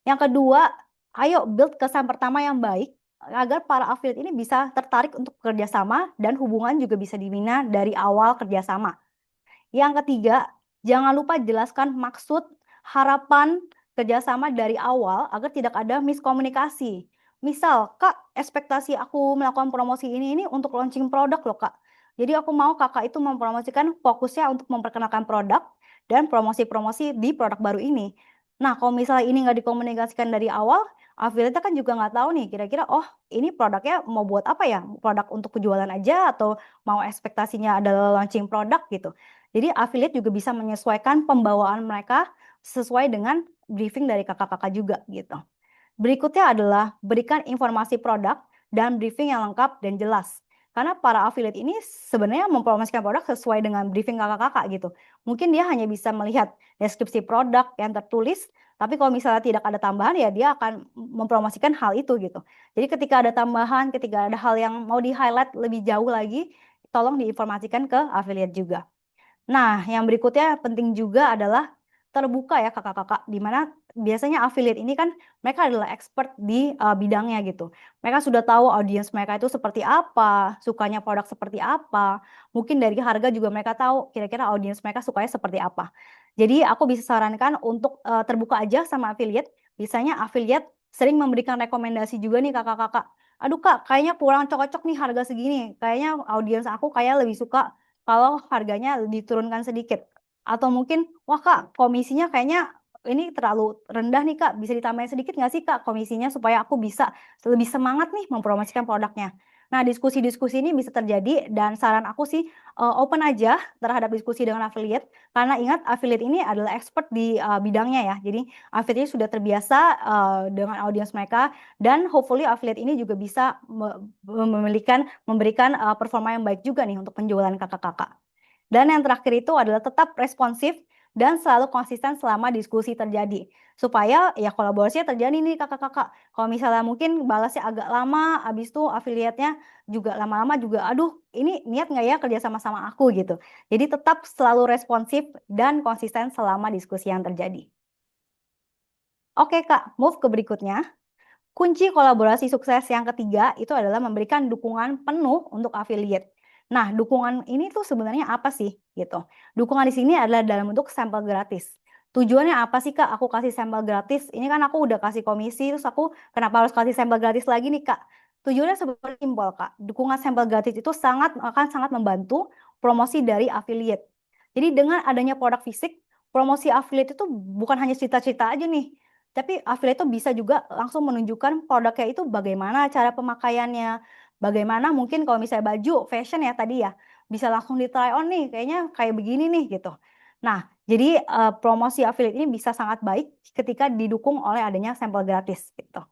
Yang kedua, ayo build kesan pertama yang baik agar para affiliate ini bisa tertarik untuk kerjasama dan hubungan juga bisa dibina dari awal kerjasama. Yang ketiga, jangan lupa jelaskan maksud, harapan kerjasama dari awal agar tidak ada miskomunikasi. Misal, Kak, ekspektasi aku melakukan promosi ini untuk launching produk loh, Kak. Jadi aku mau kakak itu mempromosikan fokusnya untuk memperkenalkan produk dan promosi-promosi di produk baru ini. Nah, kalau misalnya ini nggak dikomunikasikan dari awal, affiliate kan juga nggak tahu nih kira-kira, oh ini produknya mau buat apa ya? Produk untuk penjualan aja atau mau ekspektasinya adalah launching produk gitu. Jadi affiliate juga bisa menyesuaikan pembawaan mereka sesuai dengan briefing dari kakak-kakak juga gitu. Berikutnya adalah berikan informasi produk dan briefing yang lengkap dan jelas. Karena para affiliate ini sebenarnya mempromosikan produk sesuai dengan briefing kakak-kakak gitu. Mungkin dia hanya bisa melihat deskripsi produk yang tertulis, tapi kalau misalnya tidak ada tambahan ya dia akan mempromosikan hal itu gitu. Jadi ketika ada tambahan, ketika ada hal yang mau di-highlight lebih jauh lagi, tolong diinformasikan ke affiliate juga. Nah, yang berikutnya penting juga adalah terbuka ya kakak-kakak, di mana biasanya affiliate ini kan mereka adalah expert di bidangnya gitu. Mereka sudah tahu audiens mereka itu seperti apa, sukanya produk seperti apa, mungkin dari harga juga mereka tahu kira-kira audiens mereka sukanya seperti apa. Jadi aku bisa sarankan untuk terbuka aja sama affiliate. Biasanya affiliate sering memberikan rekomendasi juga nih kakak-kakak. Aduh kak, kayaknya kurang cocok nih harga segini. Kayaknya audiens aku kayak lebih suka kalau harganya diturunkan sedikit. Atau mungkin, wah kak, komisinya kayaknya ini terlalu rendah nih kak. Bisa ditambahin sedikit nggak sih kak komisinya supaya aku bisa lebih semangat nih mempromosikan produknya. Nah, diskusi-diskusi ini bisa terjadi dan saran aku sih open aja terhadap diskusi dengan affiliate. Karena ingat affiliate ini adalah expert di bidangnya ya. Jadi affiliate sudah terbiasa dengan audiens mereka dan hopefully affiliate ini juga bisa memberikan performa yang baik juga nih untuk penjualan kakak-kakak. Dan yang terakhir itu adalah tetap responsif dan selalu konsisten selama diskusi terjadi. Supaya ya kolaborasinya terjadi nih kakak-kakak. Kalau misalnya mungkin balasnya agak lama, habis itu affiliate-nya juga lama-lama juga, aduh ini niat nggak ya kerja sama-sama aku gitu. Jadi tetap selalu responsif dan konsisten selama diskusi yang terjadi. Oke Kak, move ke berikutnya. Kunci kolaborasi sukses yang ketiga itu adalah memberikan dukungan penuh untuk affiliate. Nah, dukungan ini tuh sebenarnya apa sih gitu? Dukungan di sini adalah dalam bentuk sampel gratis. Tujuannya apa sih Kak? Aku kasih sampel gratis. Ini kan aku udah kasih komisi, terus aku kenapa harus kasih sampel gratis lagi nih Kak? Tujuannya sebenarnya simpel Kak. Dukungan sampel gratis itu akan sangat membantu promosi dari affiliate. Jadi dengan adanya produk fisik, promosi affiliate itu bukan hanya cerita-cerita aja nih, tapi affiliate itu bisa juga langsung menunjukkan produknya itu bagaimana cara pemakaiannya, bagaimana mungkin kalau misalnya baju fashion ya tadi ya, bisa langsung di try on nih, kayaknya kayak begini nih gitu. Nah, jadi promosi affiliate ini bisa sangat baik ketika didukung oleh adanya sampel gratis gitu.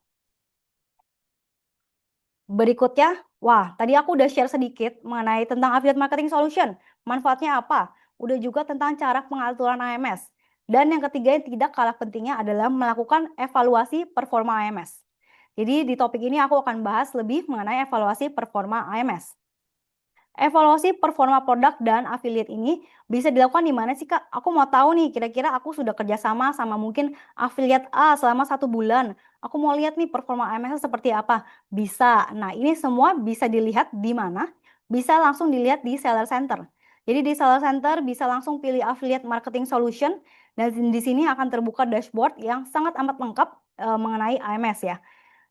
Berikutnya, wah tadi aku udah share sedikit mengenai tentang affiliate marketing solution, manfaatnya apa, udah juga tentang cara pengaturan AMS. Dan yang ketiga yang tidak kalah pentingnya adalah melakukan evaluasi performa AMS. Jadi di topik ini aku akan bahas lebih mengenai evaluasi performa AMS. Evaluasi performa produk dan affiliate ini bisa dilakukan di mana sih Kak? Aku mau tahu nih kira-kira aku sudah kerjasama sama mungkin affiliate A selama 1 bulan. Aku mau lihat nih performa AMS seperti apa. Bisa. Nah ini semua bisa dilihat di mana? Bisa langsung dilihat di Seller Center. Jadi di Seller Center bisa langsung pilih affiliate marketing solution dan di sini akan terbuka dashboard yang sangat amat lengkap mengenai AMS ya.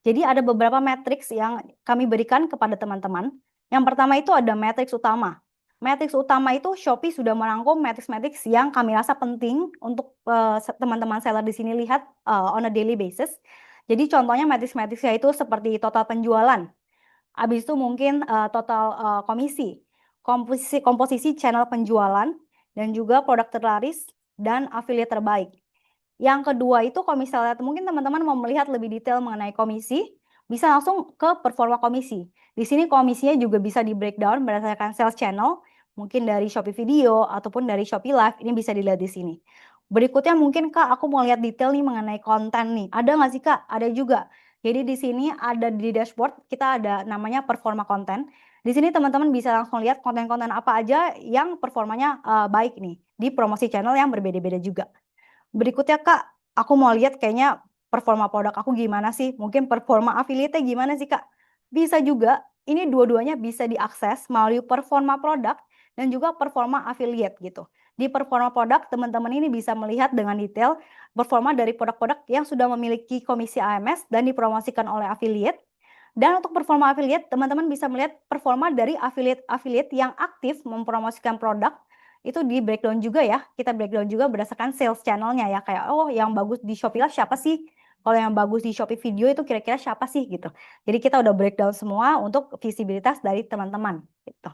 Jadi ada beberapa matriks yang kami berikan kepada teman-teman. Yang pertama itu ada matriks utama. Matriks utama itu Shopee sudah merangkum matriks-matriks yang kami rasa penting untuk teman-teman seller di sini lihat on a daily basis. Jadi contohnya matriks-matriksnya itu seperti total penjualan, habis itu mungkin total komisi, komposisi channel penjualan, dan juga produk terlaris dan affiliate terbaik. Yang kedua itu kalau misalnya mungkin teman-teman mau melihat lebih detail mengenai komisi, bisa langsung ke performa komisi. Di sini komisinya juga bisa di breakdown berdasarkan sales channel, mungkin dari Shopee Video ataupun dari Shopee Live, ini bisa dilihat di sini. Berikutnya mungkin Kak, aku mau lihat detail nih mengenai konten nih. Ada nggak sih Kak? Ada juga. Jadi di sini ada di dashboard, kita ada namanya performa konten. Di sini teman-teman bisa langsung lihat konten-konten apa aja yang performanya baik nih, di promosi channel yang berbeda-beda juga. Berikutnya Kak, aku mau lihat kayaknya performa produk aku gimana sih? Mungkin performa affiliate gimana sih Kak? Bisa juga, ini dua-duanya bisa diakses melalui performa produk dan juga performa affiliate gitu. Di performa produk, teman-teman ini bisa melihat dengan detail performa dari produk-produk yang sudah memiliki komisi AMS dan dipromosikan oleh affiliate. Dan untuk performa affiliate, teman-teman bisa melihat performa dari affiliate yang aktif mempromosikan produk itu di breakdown juga ya, kita breakdown juga berdasarkan sales channelnya ya, kayak oh yang bagus di Shopee Live siapa sih, kalau yang bagus di Shopee Video itu kira-kira siapa sih gitu. Jadi kita udah breakdown semua untuk visibilitas dari teman-teman gitu.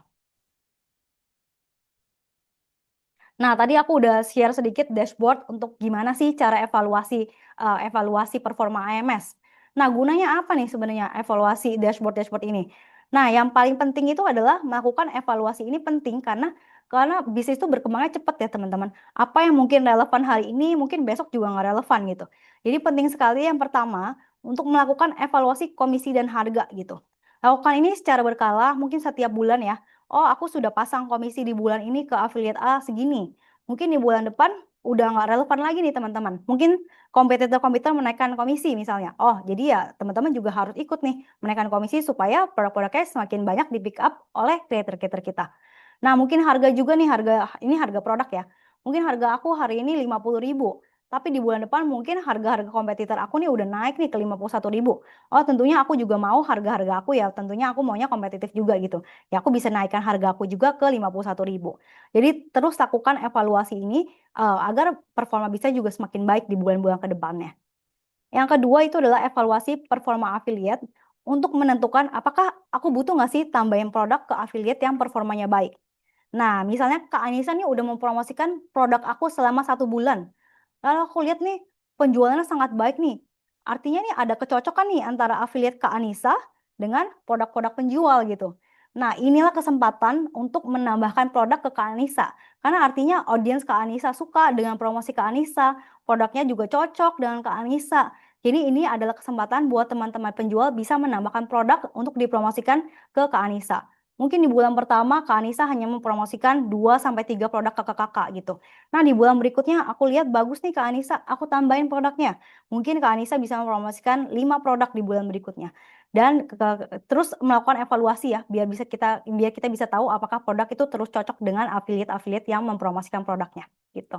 Nah tadi aku udah share sedikit dashboard untuk gimana sih cara evaluasi performa AMS. Nah gunanya apa nih sebenarnya evaluasi dashboard ini? Nah yang paling penting itu adalah melakukan evaluasi ini penting karena bisnis itu berkembangnya cepat ya teman-teman. Apa yang mungkin relevan hari ini mungkin besok juga nggak relevan gitu. Jadi penting sekali yang pertama untuk melakukan evaluasi komisi dan harga gitu. Lakukan ini secara berkala mungkin setiap bulan ya. Oh aku sudah pasang komisi di bulan ini ke affiliate A segini. Mungkin di bulan depan udah nggak relevan lagi nih teman-teman. Mungkin kompetitor-kompetitor menaikkan komisi misalnya. Oh jadi ya teman-teman juga harus ikut nih menaikkan komisi supaya produk-produknya semakin banyak di pick up oleh creator-creator kita. Nah, mungkin harga juga nih, ini harga produk ya. Mungkin harga aku hari ini 50.000, tapi di bulan depan mungkin harga-harga kompetitor aku nih udah naik nih ke 51.000. Oh, tentunya aku juga mau harga-harga aku ya, tentunya aku maunya kompetitif juga gitu. Ya, aku bisa naikkan harga aku juga ke 51.000. Jadi terus lakukan evaluasi ini agar performa bisa juga semakin baik di bulan-bulan ke depannya. Yang kedua itu adalah evaluasi performa affiliate untuk menentukan apakah aku butuh nggak sih tambahin produk ke affiliate yang performanya baik. Nah, misalnya Kak Anissa nih udah mempromosikan produk aku selama 1 bulan. Lalu aku lihat nih penjualannya sangat baik nih. Artinya nih ada kecocokan nih antara affiliate Kak Anissa dengan produk-produk penjual gitu. Nah, inilah kesempatan untuk menambahkan produk ke Kak Anissa. Karena artinya audiens Kak Anissa suka dengan promosi Kak Anissa, produknya juga cocok dengan Kak Anissa. Jadi ini adalah kesempatan buat teman-teman penjual bisa menambahkan produk untuk dipromosikan ke Kak Anissa. Mungkin di bulan pertama Kak Anissa hanya mempromosikan 2 sampai 3 produk ke kakak gitu. Nah, di bulan berikutnya aku lihat bagus nih Kak Anissa, aku tambahin produknya. Mungkin Kak Anissa bisa mempromosikan 5 produk di bulan berikutnya. Dan terus melakukan evaluasi ya, biar kita bisa tahu apakah produk itu terus cocok dengan affiliate-affiliate yang mempromosikan produknya gitu.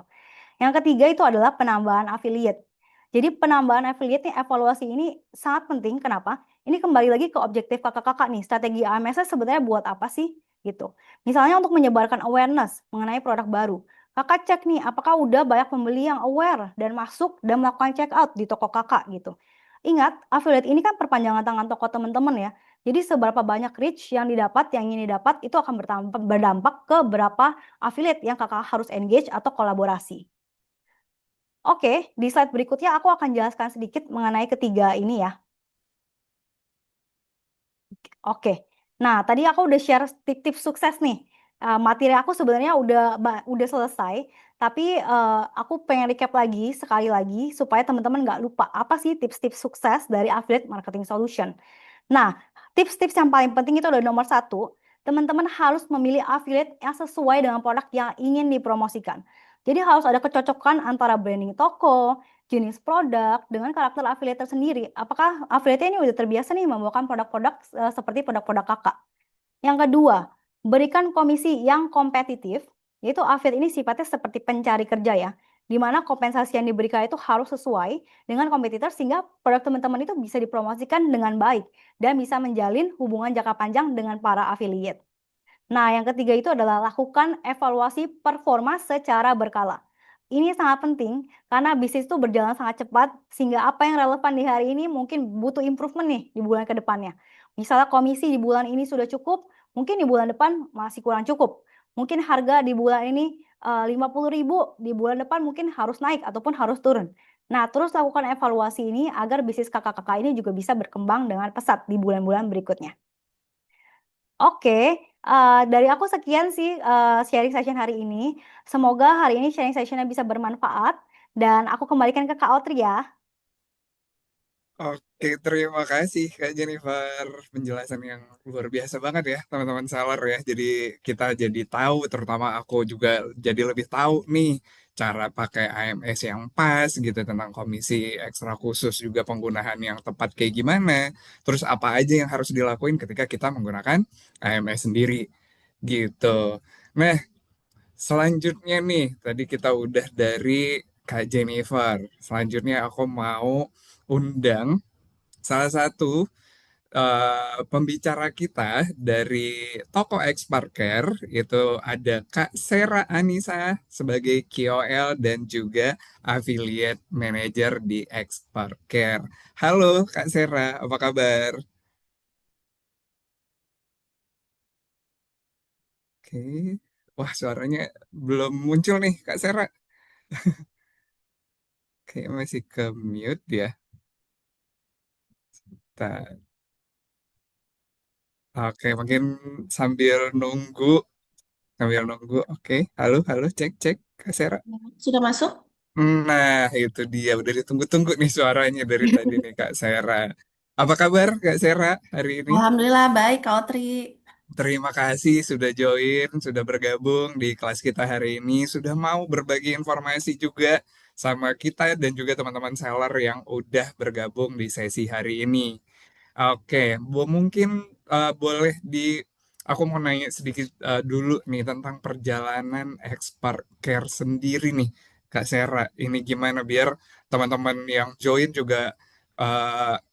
Yang ketiga itu adalah penambahan affiliate. Jadi penambahan affiliate nih, evaluasi ini sangat penting. Kenapa? Ini kembali lagi ke objektif kakak-kakak nih. Strategi AMS sebenarnya buat apa sih? Gitu. Misalnya untuk menyebarkan awareness mengenai produk baru. Kakak cek nih, apakah udah banyak pembeli yang aware dan masuk dan melakukan check out di toko kakak gitu. Ingat, affiliate ini kan perpanjangan tangan toko teman-teman ya. Jadi seberapa banyak reach yang didapat, yang ingin didapat, itu akan berdampak ke berapa affiliate yang kakak harus engage atau kolaborasi. Oke, di slide berikutnya aku akan jelaskan sedikit mengenai ketiga ini ya. Oke. Nah, tadi aku udah share tips-tips sukses nih. Materi aku sebenarnya udah selesai, tapi aku pengen recap lagi sekali lagi supaya teman-teman nggak lupa apa sih tips-tips sukses dari Affiliate Marketing Solution. Nah, tips-tips yang paling penting itu adalah nomor satu, teman-teman harus memilih affiliate yang sesuai dengan produk yang ingin dipromosikan. Jadi harus ada kecocokan antara branding toko, jenis produk, dengan karakter affiliate tersendiri. Apakah affiliate ini udah terbiasa nih membawakan produk-produk seperti produk-produk kakak. Yang kedua, berikan komisi yang kompetitif, yaitu affiliate ini sifatnya seperti pencari kerja ya, di mana kompensasi yang diberikan itu harus sesuai dengan kompetitor sehingga produk teman-teman itu bisa dipromosikan dengan baik dan bisa menjalin hubungan jangka panjang dengan para affiliate. Nah, yang ketiga itu adalah lakukan evaluasi performa secara berkala. Ini sangat penting karena bisnis itu berjalan sangat cepat sehingga apa yang relevan di hari ini mungkin butuh improvement nih di bulan ke depannya. Misalnya komisi di bulan ini sudah cukup, mungkin di bulan depan masih kurang cukup. Mungkin harga di bulan ini 50.000, di bulan depan mungkin harus naik ataupun harus turun. Nah, terus lakukan evaluasi ini agar bisnis kakak-kakak ini juga bisa berkembang dengan pesat di bulan-bulan berikutnya. Oke, dari aku sekian sih, sharing session hari ini. Semoga hari ini sharing session-nya bisa bermanfaat dan aku kembalikan ke Kak Audrey ya. Oke, terima kasih Kak Jennifer. Penjelasan yang luar biasa banget ya, teman-teman seller ya. Jadi kita jadi tahu, terutama aku juga jadi lebih tahu nih cara pakai AMS yang pas gitu tentang komisi ekstra khusus juga penggunaan yang tepat kayak gimana. Terus apa aja yang harus dilakuin ketika kita menggunakan AMS sendiri gitu. Nah, selanjutnya nih, tadi kita udah dari Kak Jennifer. Selanjutnya aku mau undang salah satu pembicara kita dari toko Exparker itu ada Kak Sera Anissa sebagai KOL dan juga affiliate manager di Exparker. Halo Kak Sera, apa kabar? Oke. Wah, suaranya belum muncul nih Kak Sera. Kayak masih ke mute ya. Oke, mungkin sambil nunggu, sambil nunggu. Oke, halo, halo, cek, cek, Kak Sera. Sudah masuk? Nah, itu dia. Udah ditunggu-tunggu nih suaranya dari tadi nih, Kak Sera. Apa kabar, Kak Sera, hari ini? Alhamdulillah baik, Kak Otri. Terima kasih sudah join, sudah bergabung di kelas kita hari ini, sudah mau berbagi informasi juga sama kita dan juga teman-teman seller yang udah bergabung di sesi hari ini. Oke, mungkin boleh aku mau nanya sedikit dulu nih tentang perjalanan Expert Care sendiri nih, Kak Sera. Ini gimana biar teman-teman yang join juga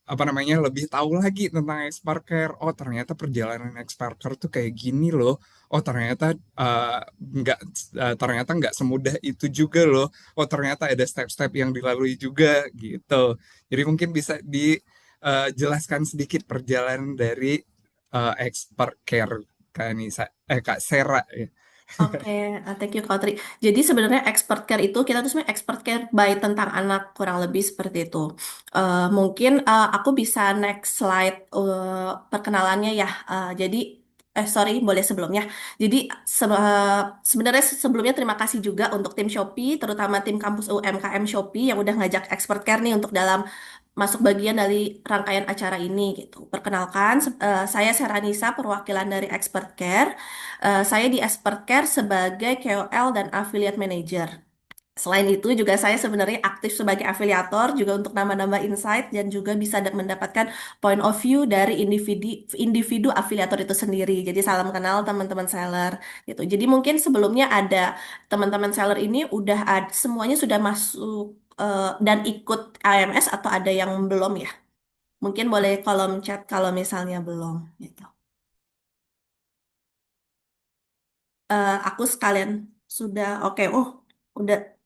apa namanya lebih tahu lagi tentang Expert Care. Oh ternyata perjalanan Expert Care tuh kayak gini loh. Oh ternyata nggak ternyata nggak semudah itu juga loh. Oh ternyata ada step-step yang dilalui juga gitu. Jadi mungkin bisa dijelaskan sedikit perjalanan dari Expert Care Kak Nisa, Kak Sera ya. Oke, thank you Kak Tri. Jadi sebenarnya expert care itu kita tuh sebenarnya expert care by tentang anak kurang lebih seperti itu. Mungkin aku bisa next slide perkenalannya ya. Jadi sorry boleh sebelumnya. Jadi sebenarnya sebelumnya terima kasih juga untuk tim Shopee, terutama tim kampus UMKM Shopee yang udah ngajak expert care nih untuk dalam masuk bagian dari rangkaian acara ini gitu. Perkenalkan, saya Seranisa, perwakilan dari Expert Care. Saya di Expert Care sebagai KOL dan Affiliate Manager. Selain itu juga saya sebenarnya aktif sebagai afiliator juga untuk nambah-nambah insight dan juga bisa mendapatkan point of view dari individu afiliator itu sendiri. Jadi salam kenal teman-teman seller gitu. Jadi mungkin sebelumnya ada teman-teman seller ini udah semuanya sudah masuk dan ikut AMS atau ada yang belum ya? Mungkin boleh kolom chat kalau misalnya belum gitu. Aku sekalian sudah oke. Oh, udah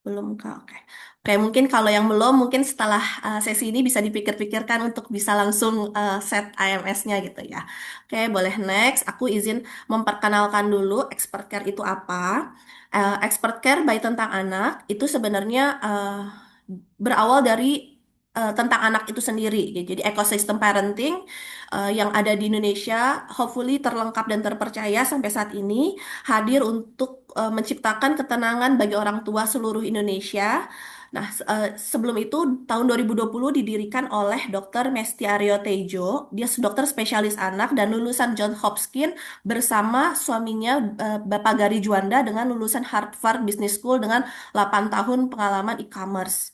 belum Kak. Oke. Oke, mungkin kalau yang belum, mungkin setelah sesi ini bisa dipikir-pikirkan untuk bisa langsung set IMS-nya gitu ya. Oke, boleh next. Aku izin memperkenalkan dulu expert care itu apa. Expert care by tentang anak itu sebenarnya berawal dari tentang anak itu sendiri. Jadi ekosistem parenting yang ada di Indonesia, hopefully terlengkap dan terpercaya sampai saat ini hadir untuk menciptakan ketenangan bagi orang tua seluruh Indonesia. Nah, sebelum itu tahun 2020 didirikan oleh Dr. Mesti Aryo Tejo. Dia dokter spesialis anak dan lulusan John Hopkins bersama suaminya Bapak Gary Juanda dengan lulusan Harvard Business School dengan 8 tahun pengalaman e-commerce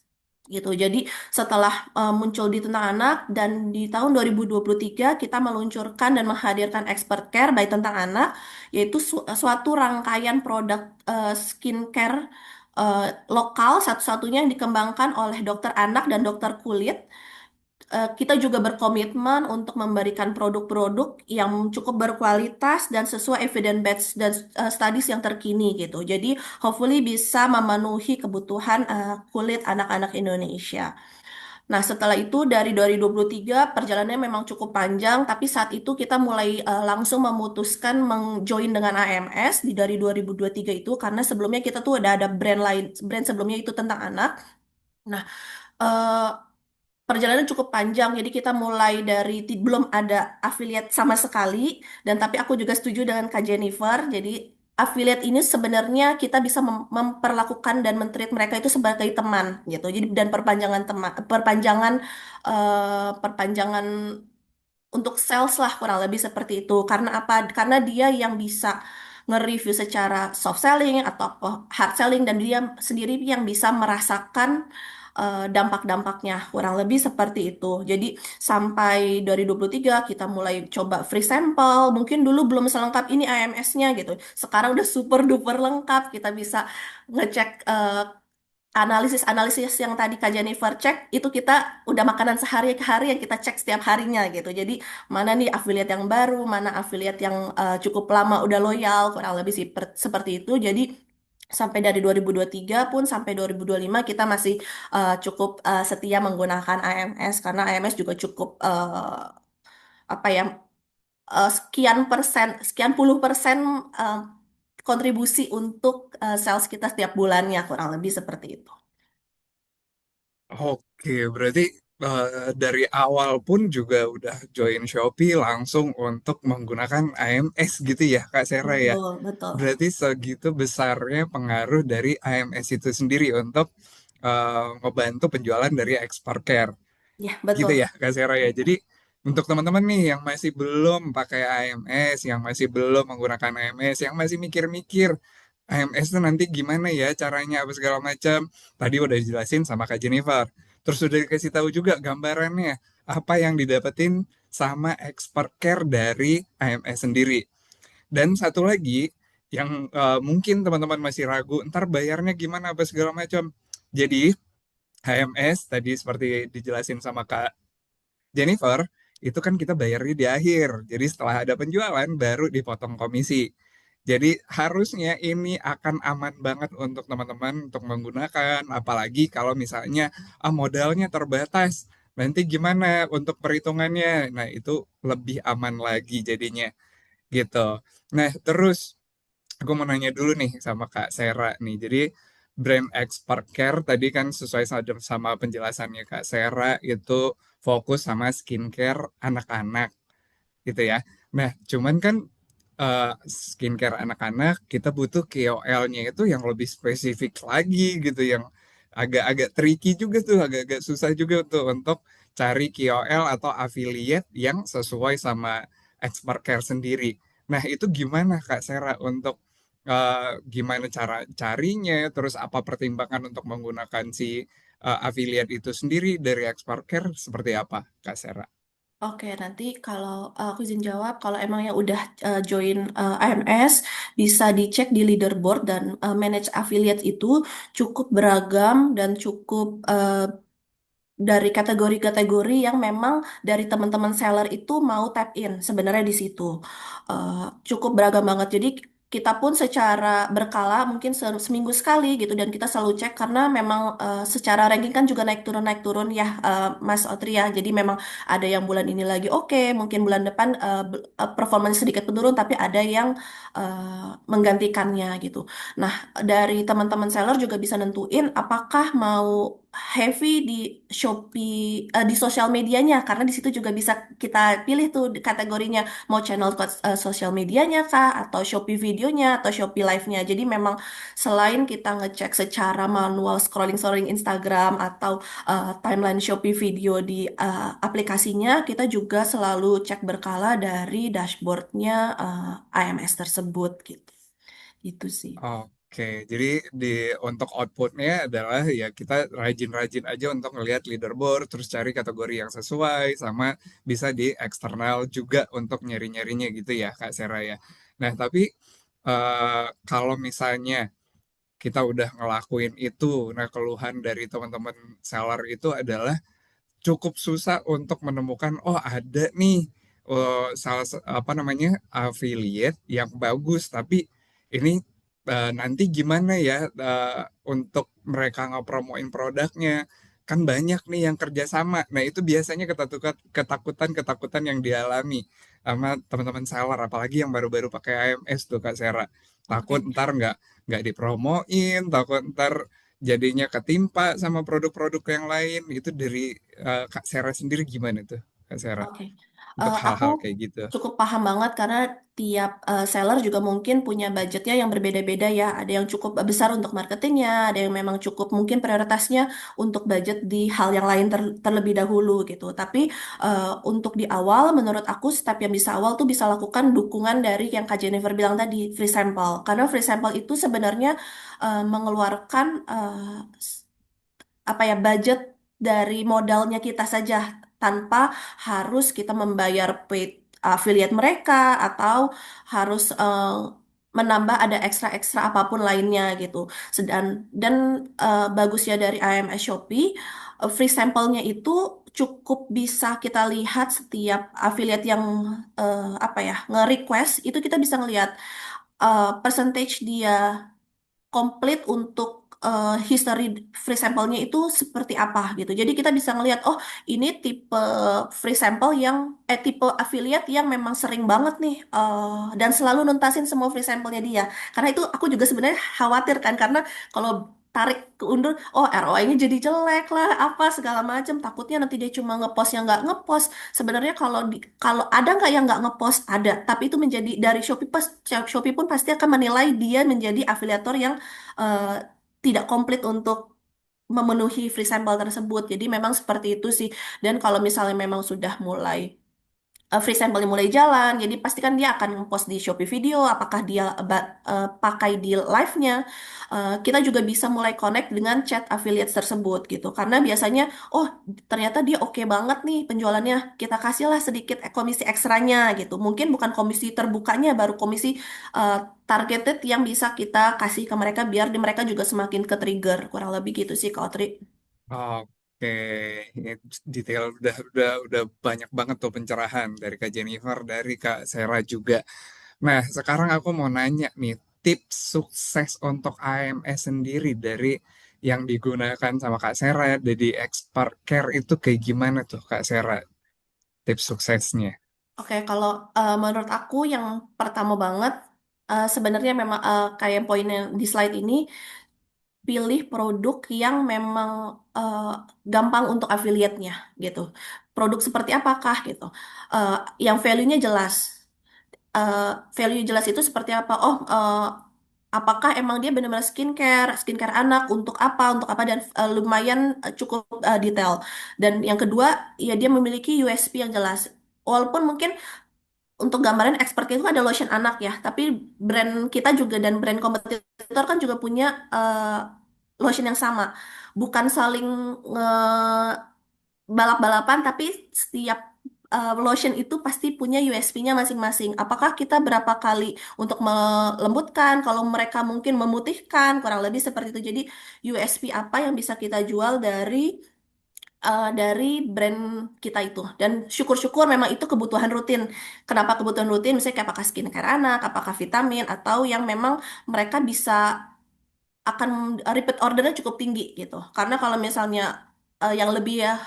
gitu. Jadi setelah muncul di tentang anak dan di tahun 2023 kita meluncurkan dan menghadirkan Expert Care by tentang anak yaitu suatu rangkaian produk skincare lokal satu-satunya yang dikembangkan oleh dokter anak dan dokter kulit. Kita juga berkomitmen untuk memberikan produk-produk yang cukup berkualitas dan sesuai evidence-based dan studies yang terkini gitu. Jadi hopefully bisa memenuhi kebutuhan kulit anak-anak Indonesia. Nah, setelah itu dari 2023 perjalanannya memang cukup panjang, tapi saat itu kita mulai langsung memutuskan menjoin dengan AMS di dari 2023 itu karena sebelumnya kita tuh udah ada brand lain, brand sebelumnya itu tentang anak. Nah, eh, perjalanan cukup panjang, jadi kita mulai dari belum ada affiliate sama sekali, dan tapi aku juga setuju dengan Kak Jennifer, jadi affiliate ini sebenarnya kita bisa memperlakukan dan mentreat mereka itu sebagai teman gitu, jadi dan perpanjangan teman, perpanjangan untuk sales lah kurang lebih seperti itu. Karena apa? Karena dia yang bisa nge-review secara soft selling atau apa, hard selling dan dia sendiri yang bisa merasakan dampak-dampaknya kurang lebih seperti itu. Jadi sampai 2023 kita mulai coba free sample. Mungkin dulu belum selengkap ini AMS-nya gitu. Sekarang udah super duper lengkap. Kita bisa ngecek analisis-analisis yang tadi Kak Jennifer cek itu kita udah makanan sehari ke hari yang kita cek setiap harinya gitu. Jadi mana nih affiliate yang baru, mana affiliate yang cukup lama udah loyal, kurang lebih sih seperti itu. Jadi sampai dari 2023 pun sampai 2025 kita masih cukup setia menggunakan AMS karena AMS juga cukup apa ya sekian puluh persen eh, kontribusi untuk sales kita setiap bulannya kurang lebih seperti itu. Oke, berarti dari awal pun juga udah join Shopee langsung untuk menggunakan AMS gitu ya, Kak Sera ya. Betul, betul. Berarti segitu besarnya pengaruh dari AMS itu sendiri untuk membantu penjualan dari Expert Care. Ya, Gitu betul. ya, Kak Sera ya. Jadi untuk teman-teman nih yang masih belum pakai AMS, yang masih belum menggunakan AMS, yang masih mikir-mikir AMS itu nanti gimana ya caranya apa segala macam. Tadi udah dijelasin sama Kak Jennifer. Terus udah dikasih tahu juga gambarannya apa yang didapetin sama expert care dari AMS sendiri. Dan satu lagi yang mungkin teman-teman masih ragu, ntar bayarnya gimana apa segala macam. Jadi HMS tadi seperti dijelasin sama Kak Jennifer, itu kan kita bayarnya di akhir. Jadi setelah ada penjualan baru dipotong komisi. Jadi harusnya ini akan aman banget untuk teman-teman untuk menggunakan, apalagi kalau misalnya modalnya terbatas. Nanti gimana untuk perhitungannya? Nah, itu lebih aman lagi jadinya gitu. Nah, terus aku mau nanya dulu nih sama Kak Sera nih. Jadi brand Expert Care tadi kan sesuai sama penjelasannya Kak Sera itu fokus sama skincare anak-anak gitu ya. Nah, cuman kan skincare anak-anak kita butuh KOL-nya itu yang lebih spesifik lagi gitu, yang agak-agak tricky juga tuh, agak-agak susah juga tuh untuk cari KOL atau affiliate yang sesuai sama expert care sendiri. Nah, itu gimana Kak Sera untuk gimana cara carinya, terus apa pertimbangan untuk menggunakan si affiliate itu sendiri dari expert care seperti apa Kak Sera? Oke, nanti kalau aku izin jawab, kalau emang yang udah join AMS, bisa dicek di leaderboard dan manage affiliate itu cukup beragam dan cukup dari kategori-kategori yang memang dari teman-teman seller itu mau tap in sebenarnya di situ. Cukup beragam banget. Jadi kita pun secara berkala mungkin seminggu sekali gitu dan kita selalu cek karena memang secara ranking kan juga naik turun ya Mas Otria. Jadi memang ada yang bulan ini lagi oke, mungkin bulan depan performanya sedikit menurun tapi ada yang menggantikannya gitu. Nah, dari teman-teman seller juga bisa nentuin apakah mau heavy di Shopee di sosial medianya karena di situ juga bisa kita pilih tuh kategorinya mau channel sosial medianya kah atau Shopee videonya atau Shopee live-nya. Jadi memang selain kita ngecek secara manual scrolling-scrolling Instagram atau timeline Shopee video di aplikasinya, kita juga selalu cek berkala dari dashboardnya AMS tersebut gitu. Itu sih. Oke, jadi di untuk outputnya adalah ya kita rajin-rajin aja untuk ngelihat leaderboard, terus cari kategori yang sesuai, sama bisa di eksternal juga untuk nyari-nyarinya gitu ya, Kak Sera ya. Nah, tapi kalau misalnya kita udah ngelakuin itu, nah keluhan dari teman-teman seller itu adalah cukup susah untuk menemukan oh ada nih apa namanya affiliate yang bagus, tapi ini nanti gimana ya untuk mereka ngepromoin produknya, kan banyak nih yang kerjasama. Nah, itu biasanya ketakutan yang dialami sama teman-teman seller, apalagi yang baru-baru pakai AMS tuh Kak Sera. Takut Oke. ntar nggak dipromoin, takut ntar jadinya ketimpa sama produk-produk yang lain. Itu dari Kak Sera sendiri gimana tuh, Kak Sera, Oke. untuk Aku hal-hal kayak gitu? cukup paham banget karena tiap seller juga mungkin punya budgetnya yang berbeda-beda ya. Ada yang cukup besar untuk marketingnya, ada yang memang cukup mungkin prioritasnya untuk budget di hal yang lain terlebih dahulu gitu. Tapi untuk di awal, menurut aku step yang bisa awal tuh bisa lakukan dukungan dari yang Kak Jennifer bilang tadi, free sample. Karena free sample itu sebenarnya mengeluarkan apa ya budget dari modalnya kita saja tanpa harus kita membayar paid affiliate mereka atau harus menambah ada ekstra-ekstra apapun lainnya gitu. Dan bagusnya dari AMS Shopee free sampelnya itu cukup bisa kita lihat setiap affiliate yang apa ya nge-request itu kita bisa ngelihat percentage dia komplit untuk history free sampelnya itu seperti apa gitu. Jadi kita bisa ngelihat oh ini tipe free sample yang tipe affiliate yang memang sering banget nih dan selalu nuntasin semua free sampelnya dia. Karena itu aku juga sebenarnya khawatir kan karena kalau tarik ke undur, oh ROI-nya jadi jelek lah, apa segala macam. Takutnya nanti dia cuma ngepost yang nggak ngepost. Sebenarnya kalau ada nggak yang nggak ngepost ada, tapi itu menjadi dari Shopee pun pasti akan menilai dia menjadi afiliator yang eh, tidak komplit untuk memenuhi free sample tersebut. Jadi memang seperti itu sih. Dan kalau misalnya memang sudah mulai free sample mulai jalan. Jadi pastikan dia akan post di Shopee Video, apakah dia pakai di live-nya. Kita juga bisa mulai connect dengan chat affiliates tersebut gitu. Karena biasanya, oh ternyata dia oke banget nih penjualannya. Kita kasihlah sedikit komisi ekstranya gitu. Mungkin bukan komisi terbukanya, baru komisi eh, targeted yang bisa kita kasih ke mereka biar di mereka juga semakin ke-trigger. Kurang lebih gitu sih, Kak Otri. Oke, ini detail udah banyak banget tuh pencerahan dari Kak Jennifer, dari Kak Sera juga. Nah, sekarang aku mau nanya nih, tips sukses untuk AMS sendiri dari yang digunakan sama Kak Sera dari Expert Care itu kayak gimana tuh Kak Sera? Tips suksesnya. Oke, kalau menurut aku yang pertama banget sebenarnya memang kayak poin yang di slide ini, pilih produk yang memang eh, gampang untuk affiliate-nya gitu. Produk seperti apakah gitu. Eh, yang value-nya jelas. Value jelas itu seperti apa? Oh, apakah emang dia benar-benar skincare anak untuk apa dan lumayan cukup detail. Dan yang kedua, ya dia memiliki USP yang jelas. Walaupun mungkin untuk gambaran expert itu ada lotion anak ya, tapi brand kita juga dan brand kompetitor kan juga punya lotion yang sama. Bukan saling balap-balapan, tapi setiap lotion itu pasti punya USP-nya masing-masing. Apakah kita berapa kali untuk melembutkan, kalau mereka mungkin memutihkan, kurang lebih seperti itu. Jadi USP apa yang bisa kita jual dari brand kita itu. Dan syukur-syukur memang itu kebutuhan rutin. Kenapa kebutuhan rutin? Misalnya kayak apakah skincare anak, apakah vitamin, atau yang memang mereka bisa akan repeat ordernya cukup tinggi gitu. Karena kalau misalnya yang lebih ya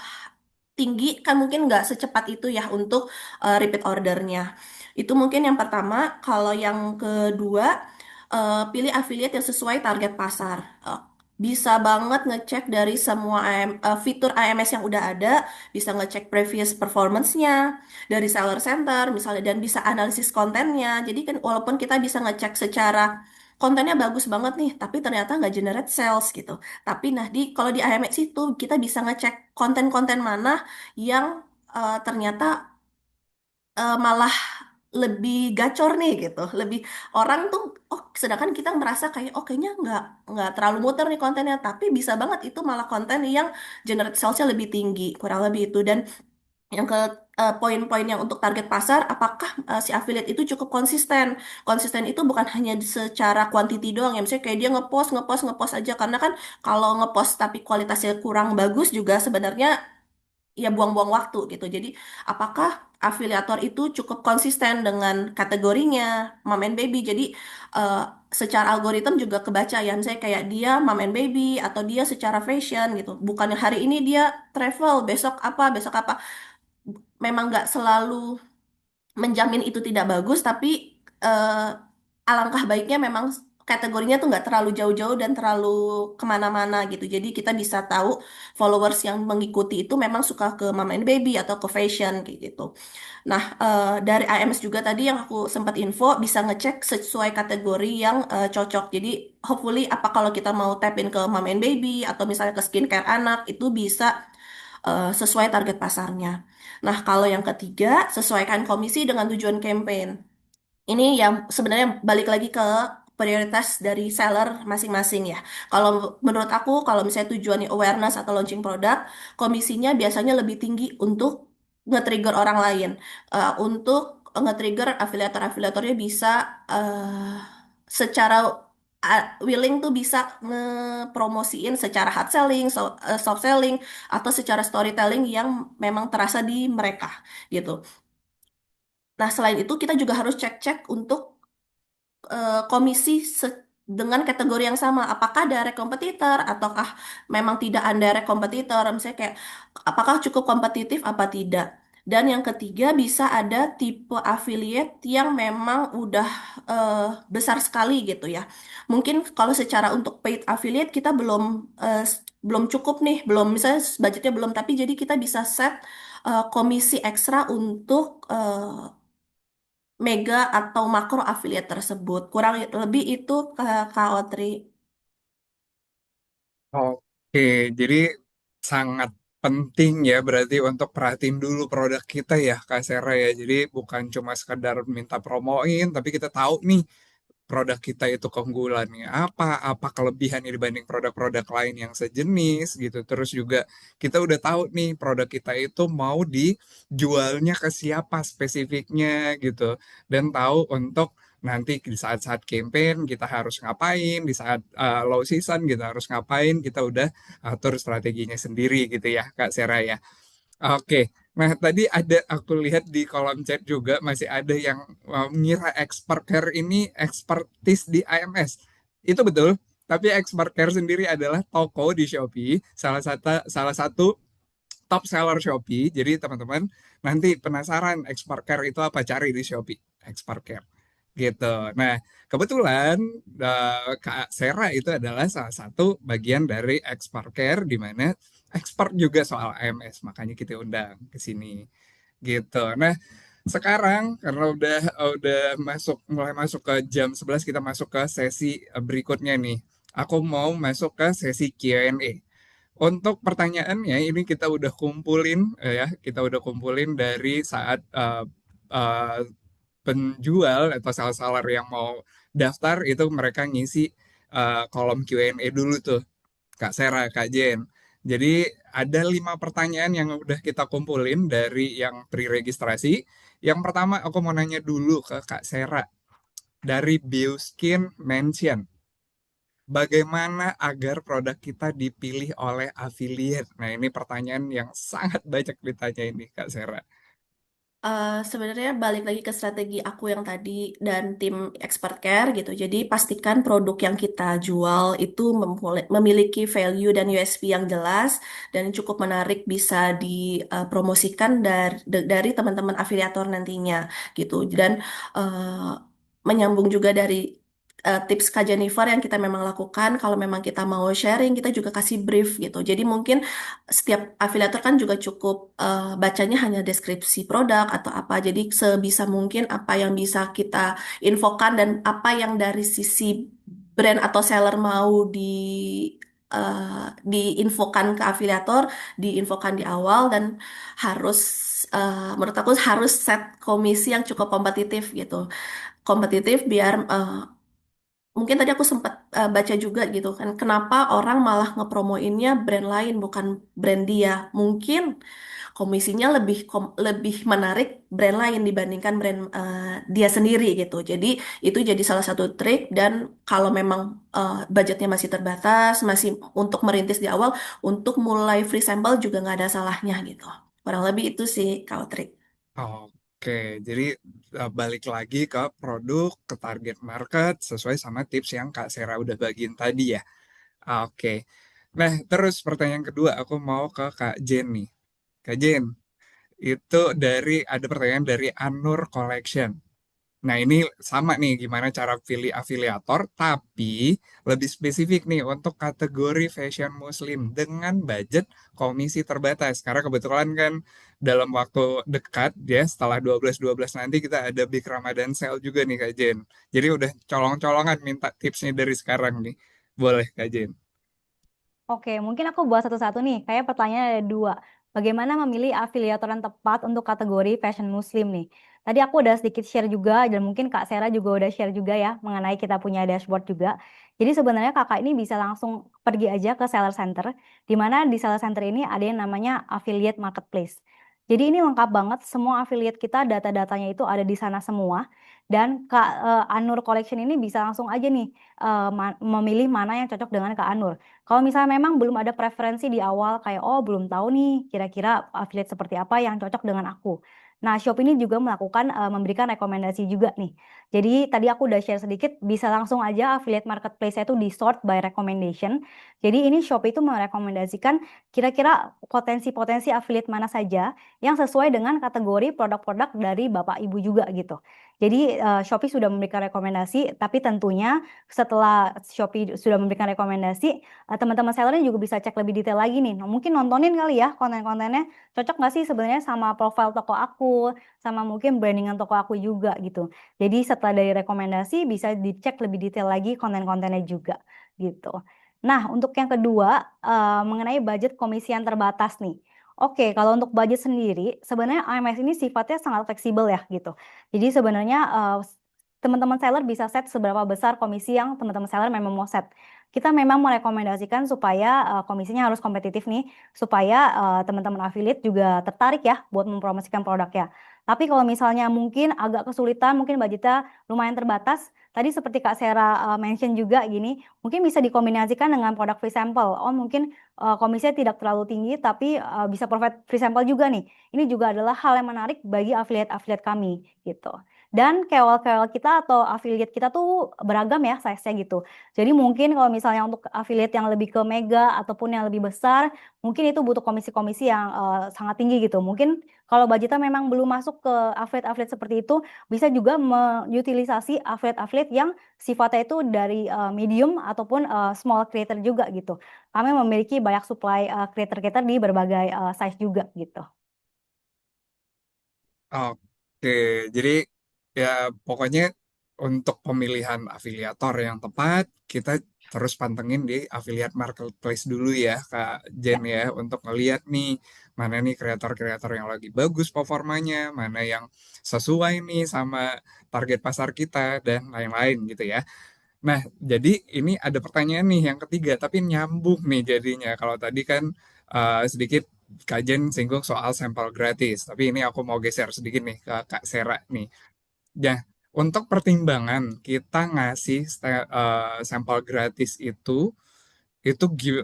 tinggi kan mungkin nggak secepat itu ya untuk repeat ordernya. Itu mungkin yang pertama. Kalau yang kedua, pilih affiliate yang sesuai target pasar. Bisa banget ngecek dari semua fitur AMS yang udah ada, bisa ngecek previous performance-nya dari seller center misalnya, dan bisa analisis kontennya. Jadi kan walaupun kita bisa ngecek secara kontennya bagus banget nih, tapi ternyata nggak generate sales gitu. Tapi nah kalau di AMS itu kita bisa ngecek konten-konten mana yang ternyata malah lebih gacor nih gitu, lebih orang tuh, oh sedangkan kita merasa kayak oh kayaknya nggak terlalu muter nih kontennya, tapi bisa banget itu malah konten yang generate salesnya lebih tinggi, kurang lebih itu. Dan yang ke poin-poin yang untuk target pasar, apakah si affiliate itu cukup konsisten? Konsisten itu bukan hanya secara quantity doang ya, misalnya kayak dia ngepost, ngepost, ngepost aja, karena kan kalau ngepost tapi kualitasnya kurang bagus juga sebenarnya ya buang-buang waktu gitu. Jadi apakah afiliator itu cukup konsisten dengan kategorinya mom and baby? Jadi eh, secara algoritma juga kebaca ya, misalnya kayak dia mom and baby atau dia secara fashion gitu. Bukannya hari ini dia travel, besok apa. Memang nggak selalu menjamin itu tidak bagus, tapi alangkah baiknya memang kategorinya tuh nggak terlalu jauh-jauh dan terlalu kemana-mana gitu. Jadi kita bisa tahu followers yang mengikuti itu memang suka ke mama and baby atau ke fashion kayak gitu. Nah, dari AMS juga tadi yang aku sempat info bisa ngecek sesuai kategori yang cocok. Jadi hopefully apa kalau kita mau tap in ke mama and baby atau misalnya ke skincare anak itu bisa sesuai target pasarnya. Nah, kalau yang ketiga, sesuaikan komisi dengan tujuan campaign. Ini yang sebenarnya balik lagi ke prioritas dari seller masing-masing ya. Kalau menurut aku, kalau misalnya tujuannya awareness atau launching produk, komisinya biasanya lebih tinggi untuk nge-trigger orang lain. Untuk nge-trigger afiliator-afiliatornya bisa secara willing tuh bisa ngepromosiin secara hard selling, soft selling, atau secara storytelling yang memang terasa di mereka gitu. Nah, selain itu kita juga harus cek-cek untuk komisi dengan kategori yang sama. Apakah direct kompetitor ataukah memang tidak direct kompetitor? Misalnya kayak apakah cukup kompetitif apa tidak? Dan yang ketiga bisa ada tipe affiliate yang memang udah besar sekali gitu ya. Mungkin kalau secara untuk paid affiliate kita belum cukup nih, belum misalnya budgetnya belum, tapi jadi kita bisa set komisi ekstra untuk mega atau makro affiliate tersebut. Kurang lebih itu Kak Otri. Oke, jadi sangat penting ya berarti untuk perhatiin dulu produk kita ya Kak Sera ya. Jadi bukan cuma sekedar minta promoin, tapi kita tahu nih produk kita itu keunggulannya apa kelebihannya dibanding produk-produk lain yang sejenis gitu. Terus juga kita udah tahu nih produk kita itu mau dijualnya ke siapa spesifiknya gitu. Dan tahu untuk nanti di saat-saat campaign kita harus ngapain, di saat low season kita harus ngapain, kita udah atur strateginya sendiri gitu ya Kak Sera ya. Oke, nah tadi ada aku lihat di kolom chat juga masih ada yang mengira Expert Care ini expertise di IMS. Itu betul, tapi Expert Care sendiri adalah toko di Shopee, salah satu top seller Shopee. Jadi teman-teman nanti penasaran Expert Care itu apa, cari di Shopee, Expert Care gitu. Nah, kebetulan Kak Sera itu adalah salah satu bagian dari Expert Care di mana expert juga soal AMS, makanya kita undang ke sini gitu. Nah, sekarang karena udah mulai masuk ke jam 11, kita masuk ke sesi berikutnya nih. Aku mau masuk ke sesi Q&A. Untuk pertanyaannya ini kita udah kumpulin ya, kita udah kumpulin dari saat eh, penjual atau seller yang mau daftar itu mereka ngisi kolom Q&A dulu tuh, Kak Sera, Kak Jen. Jadi ada 5 pertanyaan yang udah kita kumpulin dari yang pre-registrasi. Yang pertama aku mau nanya dulu ke Kak Sera dari Bioskin Mention. Bagaimana agar produk kita dipilih oleh affiliate? Nah, ini pertanyaan yang sangat banyak ditanya ini, Kak Sera. Sebenarnya balik lagi ke strategi aku yang tadi dan tim expert care gitu. Jadi pastikan produk yang kita jual itu memiliki value dan USP yang jelas dan cukup menarik bisa dipromosikan dari teman-teman afiliator nantinya gitu. Dan eh, menyambung juga dari tips Kak Jennifer yang kita memang lakukan, kalau memang kita mau sharing, kita juga kasih brief gitu. Jadi mungkin setiap afiliator kan juga cukup bacanya hanya deskripsi produk atau apa. Jadi sebisa mungkin apa yang bisa kita infokan dan apa yang dari sisi brand atau seller mau diinfokan ke afiliator, diinfokan di awal dan harus menurut aku harus set komisi yang cukup kompetitif gitu. Kompetitif biar mungkin tadi aku sempat baca juga gitu kan, kenapa orang malah ngepromoinnya brand lain bukan brand dia. Mungkin komisinya lebih menarik brand lain dibandingkan brand dia sendiri gitu. Jadi itu jadi salah satu trik dan kalau memang budgetnya masih terbatas, masih untuk merintis di awal, untuk mulai free sample juga nggak ada salahnya gitu. Kurang lebih itu sih kalau trik. Oke, jadi balik lagi ke produk, ke target market, sesuai sama tips yang Kak Sera udah bagiin tadi ya. Oke, nah terus pertanyaan kedua aku mau ke Kak Jen nih. Kak Jen, itu ada pertanyaan dari Anur Collection. Nah, ini sama nih gimana cara pilih afiliator, tapi lebih spesifik nih untuk kategori fashion muslim dengan budget komisi terbatas. Karena kebetulan kan dalam waktu dekat ya setelah 12-12 nanti kita ada Big Ramadan Sale juga nih Kak Jen. Jadi udah colong-colongan minta tipsnya dari sekarang nih. Boleh Kak Jen. Oke, mungkin aku buat satu-satu nih. Kayak pertanyaan ada dua. Bagaimana memilih afiliator yang tepat untuk kategori fashion muslim nih? Tadi aku udah sedikit share juga dan mungkin Kak Sera juga udah share juga ya mengenai kita punya dashboard juga. Jadi sebenarnya kakak ini bisa langsung pergi aja ke seller center, di mana di seller center ini ada yang namanya affiliate marketplace. Jadi ini lengkap banget, semua affiliate kita data-datanya itu ada di sana semua. Dan Kak Anur Collection ini bisa langsung aja nih memilih mana yang cocok dengan Kak Anur. Kalau misalnya memang belum ada preferensi di awal kayak oh belum tahu nih kira-kira affiliate seperti apa yang cocok dengan aku. Nah, Shop ini juga melakukan memberikan rekomendasi juga nih. Jadi tadi aku udah share sedikit bisa langsung aja affiliate marketplace itu di sort by recommendation. Jadi ini Shop itu merekomendasikan kira-kira potensi-potensi affiliate mana saja yang sesuai dengan kategori produk-produk dari Bapak Ibu juga gitu. Jadi Shopee sudah memberikan rekomendasi tapi tentunya setelah Shopee sudah memberikan rekomendasi teman-teman sellernya juga bisa cek lebih detail lagi nih. Nah, mungkin nontonin kali ya konten-kontennya cocok nggak sih sebenarnya sama profil toko aku, sama mungkin brandingan toko aku juga gitu. Jadi setelah dari rekomendasi bisa dicek lebih detail lagi konten-kontennya juga gitu. Nah, untuk yang kedua mengenai budget komisi yang terbatas nih. Oke, kalau untuk budget sendiri, sebenarnya AMS ini sifatnya sangat fleksibel ya gitu. Jadi sebenarnya teman-teman seller bisa set seberapa besar komisi yang teman-teman seller memang mau set. Kita memang merekomendasikan supaya komisinya harus kompetitif nih, supaya teman-teman affiliate juga tertarik ya buat mempromosikan produknya. Tapi kalau misalnya mungkin agak kesulitan, mungkin budgetnya lumayan terbatas, tadi seperti Kak Sera mention juga gini, mungkin bisa dikombinasikan dengan produk free sample. Oh mungkin komisinya tidak terlalu tinggi tapi bisa provide free sample juga nih. Ini juga adalah hal yang menarik bagi affiliate-affiliate kami gitu. Dan KOL-KOL kita atau affiliate kita tuh beragam ya size-nya gitu. Jadi mungkin kalau misalnya untuk affiliate yang lebih ke mega ataupun yang lebih besar, mungkin itu butuh komisi-komisi yang sangat tinggi gitu. Mungkin kalau budgetnya memang belum masuk ke affiliate-affiliate seperti itu, bisa juga mengutilisasi affiliate-affiliate yang sifatnya itu dari medium ataupun small creator juga gitu. Kami memiliki banyak supply creator-creator di berbagai size juga gitu. Oke, jadi ya pokoknya untuk pemilihan afiliator yang tepat, kita terus pantengin di affiliate marketplace dulu ya, Kak Ya, Jen ya, untuk ngeliat nih mana nih kreator-kreator yang lagi bagus performanya, mana yang sesuai nih sama target pasar kita dan lain-lain gitu ya. Nah, jadi ini ada pertanyaan nih yang ketiga, tapi nyambung nih jadinya. Kalau tadi kan sedikit kajian singgung soal sampel gratis, tapi ini aku mau geser sedikit nih ke Kak Sera nih. Ya, untuk pertimbangan kita ngasih sampel gratis itu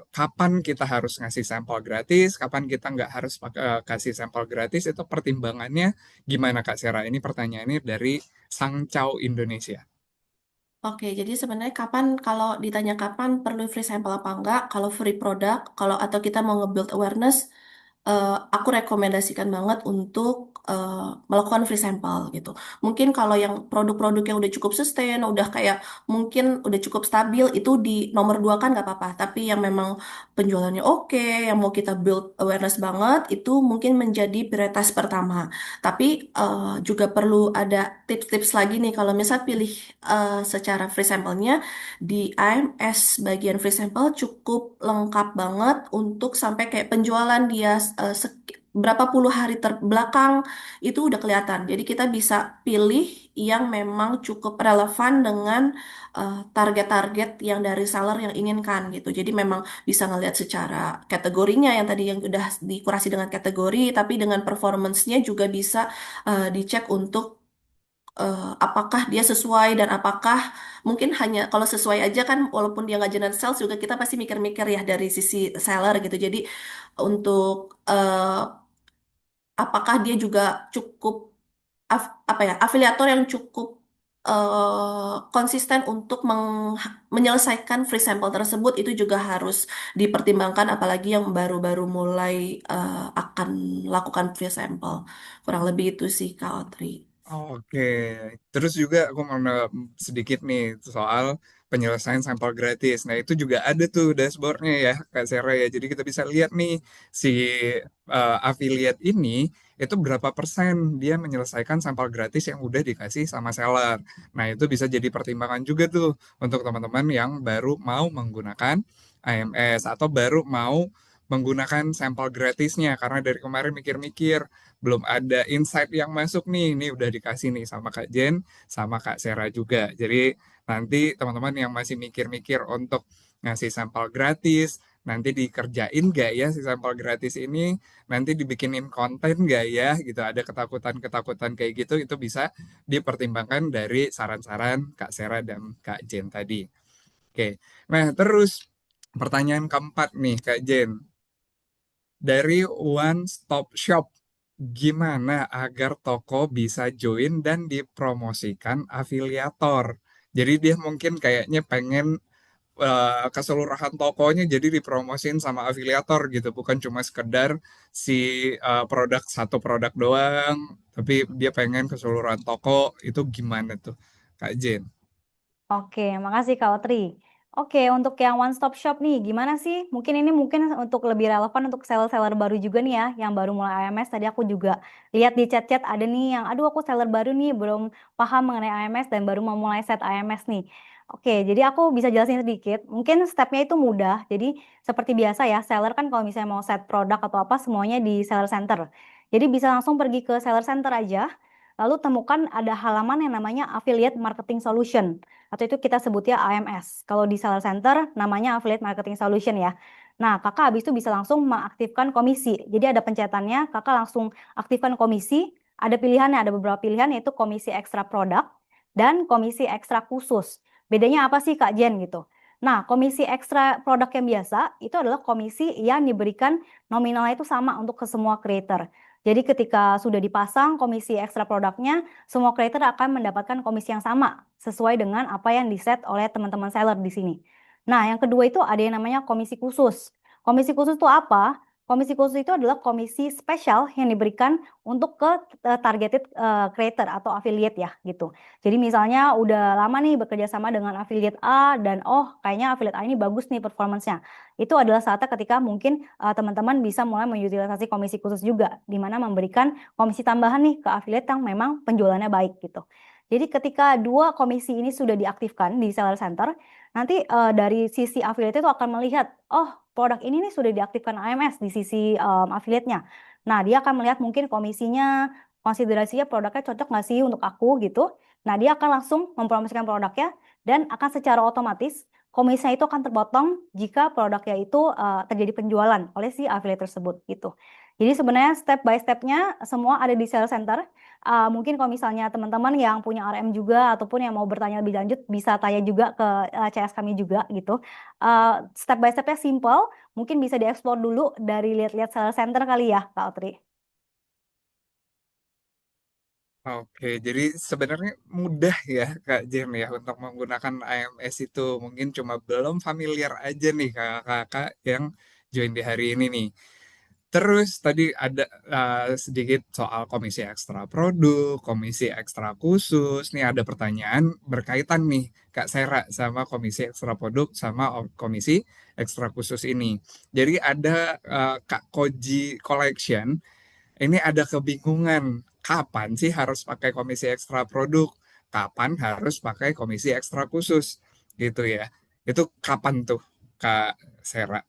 kapan kita harus ngasih sampel gratis, kapan kita nggak harus kasih sampel gratis, itu pertimbangannya gimana Kak Sera? Ini pertanyaannya dari Sang Chow Indonesia. Oke, jadi sebenarnya kapan kalau ditanya kapan perlu free sample apa enggak, kalau free product, kalau atau kita mau nge-build awareness, aku rekomendasikan banget untuk melakukan free sample gitu. Mungkin kalau yang produk-produk yang udah cukup sustain, udah kayak mungkin udah cukup stabil, itu di nomor dua kan nggak apa-apa. Tapi yang memang penjualannya oke, yang mau kita build awareness banget, itu mungkin menjadi prioritas pertama. Tapi juga perlu ada tips-tips lagi nih kalau misal pilih secara free sampelnya di AMS bagian free sample cukup lengkap banget untuk sampai kayak penjualan dia berapa puluh hari terbelakang itu udah kelihatan. Jadi kita bisa pilih yang memang cukup relevan dengan target-target yang dari seller yang inginkan gitu. Jadi memang bisa ngelihat secara kategorinya yang tadi yang udah dikurasi dengan kategori, tapi dengan performance-nya juga bisa dicek untuk apakah dia sesuai dan apakah mungkin hanya kalau sesuai aja kan walaupun dia nggak generate sales juga kita pasti mikir-mikir ya dari sisi seller gitu. Jadi untuk apakah dia juga cukup apa ya afiliator yang cukup konsisten untuk menyelesaikan free sample tersebut itu juga harus dipertimbangkan apalagi yang baru-baru mulai akan lakukan free sample. Kurang lebih itu sih Kak Otri. Oke, terus juga aku mau sedikit nih soal penyelesaian sampel gratis. Nah, itu juga ada tuh dashboardnya ya, Kak Sera ya. Jadi kita bisa lihat nih si affiliate ini itu berapa persen dia menyelesaikan sampel gratis yang udah dikasih sama seller. Nah, itu bisa jadi pertimbangan juga tuh untuk teman-teman yang baru mau menggunakan AMS atau baru mau menggunakan sampel gratisnya karena dari kemarin mikir-mikir belum ada insight yang masuk nih. Ini udah dikasih nih sama Kak Jen, sama Kak Sera juga. Jadi nanti teman-teman yang masih mikir-mikir untuk ngasih sampel gratis, nanti dikerjain gak ya si sampel gratis ini, nanti dibikinin konten gak ya, gitu. Ada ketakutan-ketakutan kayak gitu, itu bisa dipertimbangkan dari saran-saran Kak Sera dan Kak Jen tadi. Oke, nah terus pertanyaan keempat nih Kak Jen, dari One Stop Shop, gimana agar toko bisa join dan dipromosikan afiliator? Jadi dia mungkin kayaknya pengen keseluruhan tokonya jadi dipromosin sama afiliator gitu, bukan cuma sekedar si produk satu produk doang, tapi dia pengen keseluruhan toko. Itu gimana tuh, Kak Jen? Oke, makasih Kak Otri. Oke, untuk yang one stop shop nih, gimana sih? Mungkin ini mungkin untuk lebih relevan untuk seller-seller baru juga nih ya, yang baru mulai AMS. Tadi aku juga lihat di chat-chat ada nih yang, aduh aku seller baru nih, belum paham mengenai AMS dan baru mau mulai set AMS nih. Oke, jadi aku bisa jelasin sedikit. Mungkin stepnya itu mudah. Jadi seperti biasa ya, seller kan kalau misalnya mau set produk atau apa semuanya di seller center. Jadi bisa langsung pergi ke seller center aja. Lalu temukan ada halaman yang namanya Affiliate Marketing Solution. Atau itu kita sebutnya AMS. Kalau di seller center namanya Affiliate Marketing Solution ya. Nah, kakak habis itu bisa langsung mengaktifkan komisi. Jadi ada pencetannya, kakak langsung aktifkan komisi. Ada pilihannya, ada beberapa pilihan yaitu komisi ekstra produk dan komisi ekstra khusus. Bedanya apa sih Kak Jen gitu? Nah, komisi ekstra produk yang biasa itu adalah komisi yang diberikan nominalnya itu sama untuk ke semua creator. Jadi ketika sudah dipasang komisi ekstra produknya, semua creator akan mendapatkan komisi yang sama sesuai dengan apa yang diset oleh teman-teman seller di sini. Nah, yang kedua itu ada yang namanya komisi khusus. Komisi khusus itu apa? Komisi khusus itu adalah komisi spesial yang diberikan untuk ke targeted creator atau affiliate ya gitu. Jadi misalnya udah lama nih bekerja sama dengan affiliate A dan oh kayaknya affiliate A ini bagus nih performance-nya. Itu adalah saatnya ketika mungkin teman-teman bisa mulai mengutilisasi komisi khusus juga, di mana memberikan komisi tambahan nih ke affiliate yang memang penjualannya baik gitu. Jadi ketika dua komisi ini sudah diaktifkan di seller center, nanti dari sisi affiliate itu akan melihat, oh produk ini nih sudah diaktifkan AMS di sisi affiliate-nya. Nah dia akan melihat mungkin komisinya, konsiderasinya produknya cocok nggak sih untuk aku gitu. Nah, dia akan langsung mempromosikan produknya dan akan secara otomatis komisinya itu akan terpotong jika produknya itu terjadi penjualan oleh si affiliate tersebut gitu. Jadi sebenarnya step by stepnya semua ada di sales center. Mungkin kalau misalnya teman-teman yang punya RM juga ataupun yang mau bertanya lebih lanjut bisa tanya juga ke CS kami juga gitu. Step by stepnya simple, mungkin bisa dieksplor dulu dari lihat-lihat sales center kali ya, Kak Otri. Oke, jadi sebenarnya mudah ya Kak Jen ya untuk menggunakan AMS itu. Mungkin cuma belum familiar aja nih kakak-kakak yang join di hari ini nih. Terus tadi ada sedikit soal komisi ekstra produk, komisi ekstra khusus. Nih ada pertanyaan berkaitan nih Kak Sera sama komisi ekstra produk sama komisi ekstra khusus ini. Jadi ada Kak Koji Collection ini ada kebingungan. Kapan sih harus pakai komisi ekstra produk? Kapan harus pakai komisi ekstra khusus? Gitu ya. Itu kapan tuh, Kak Sera?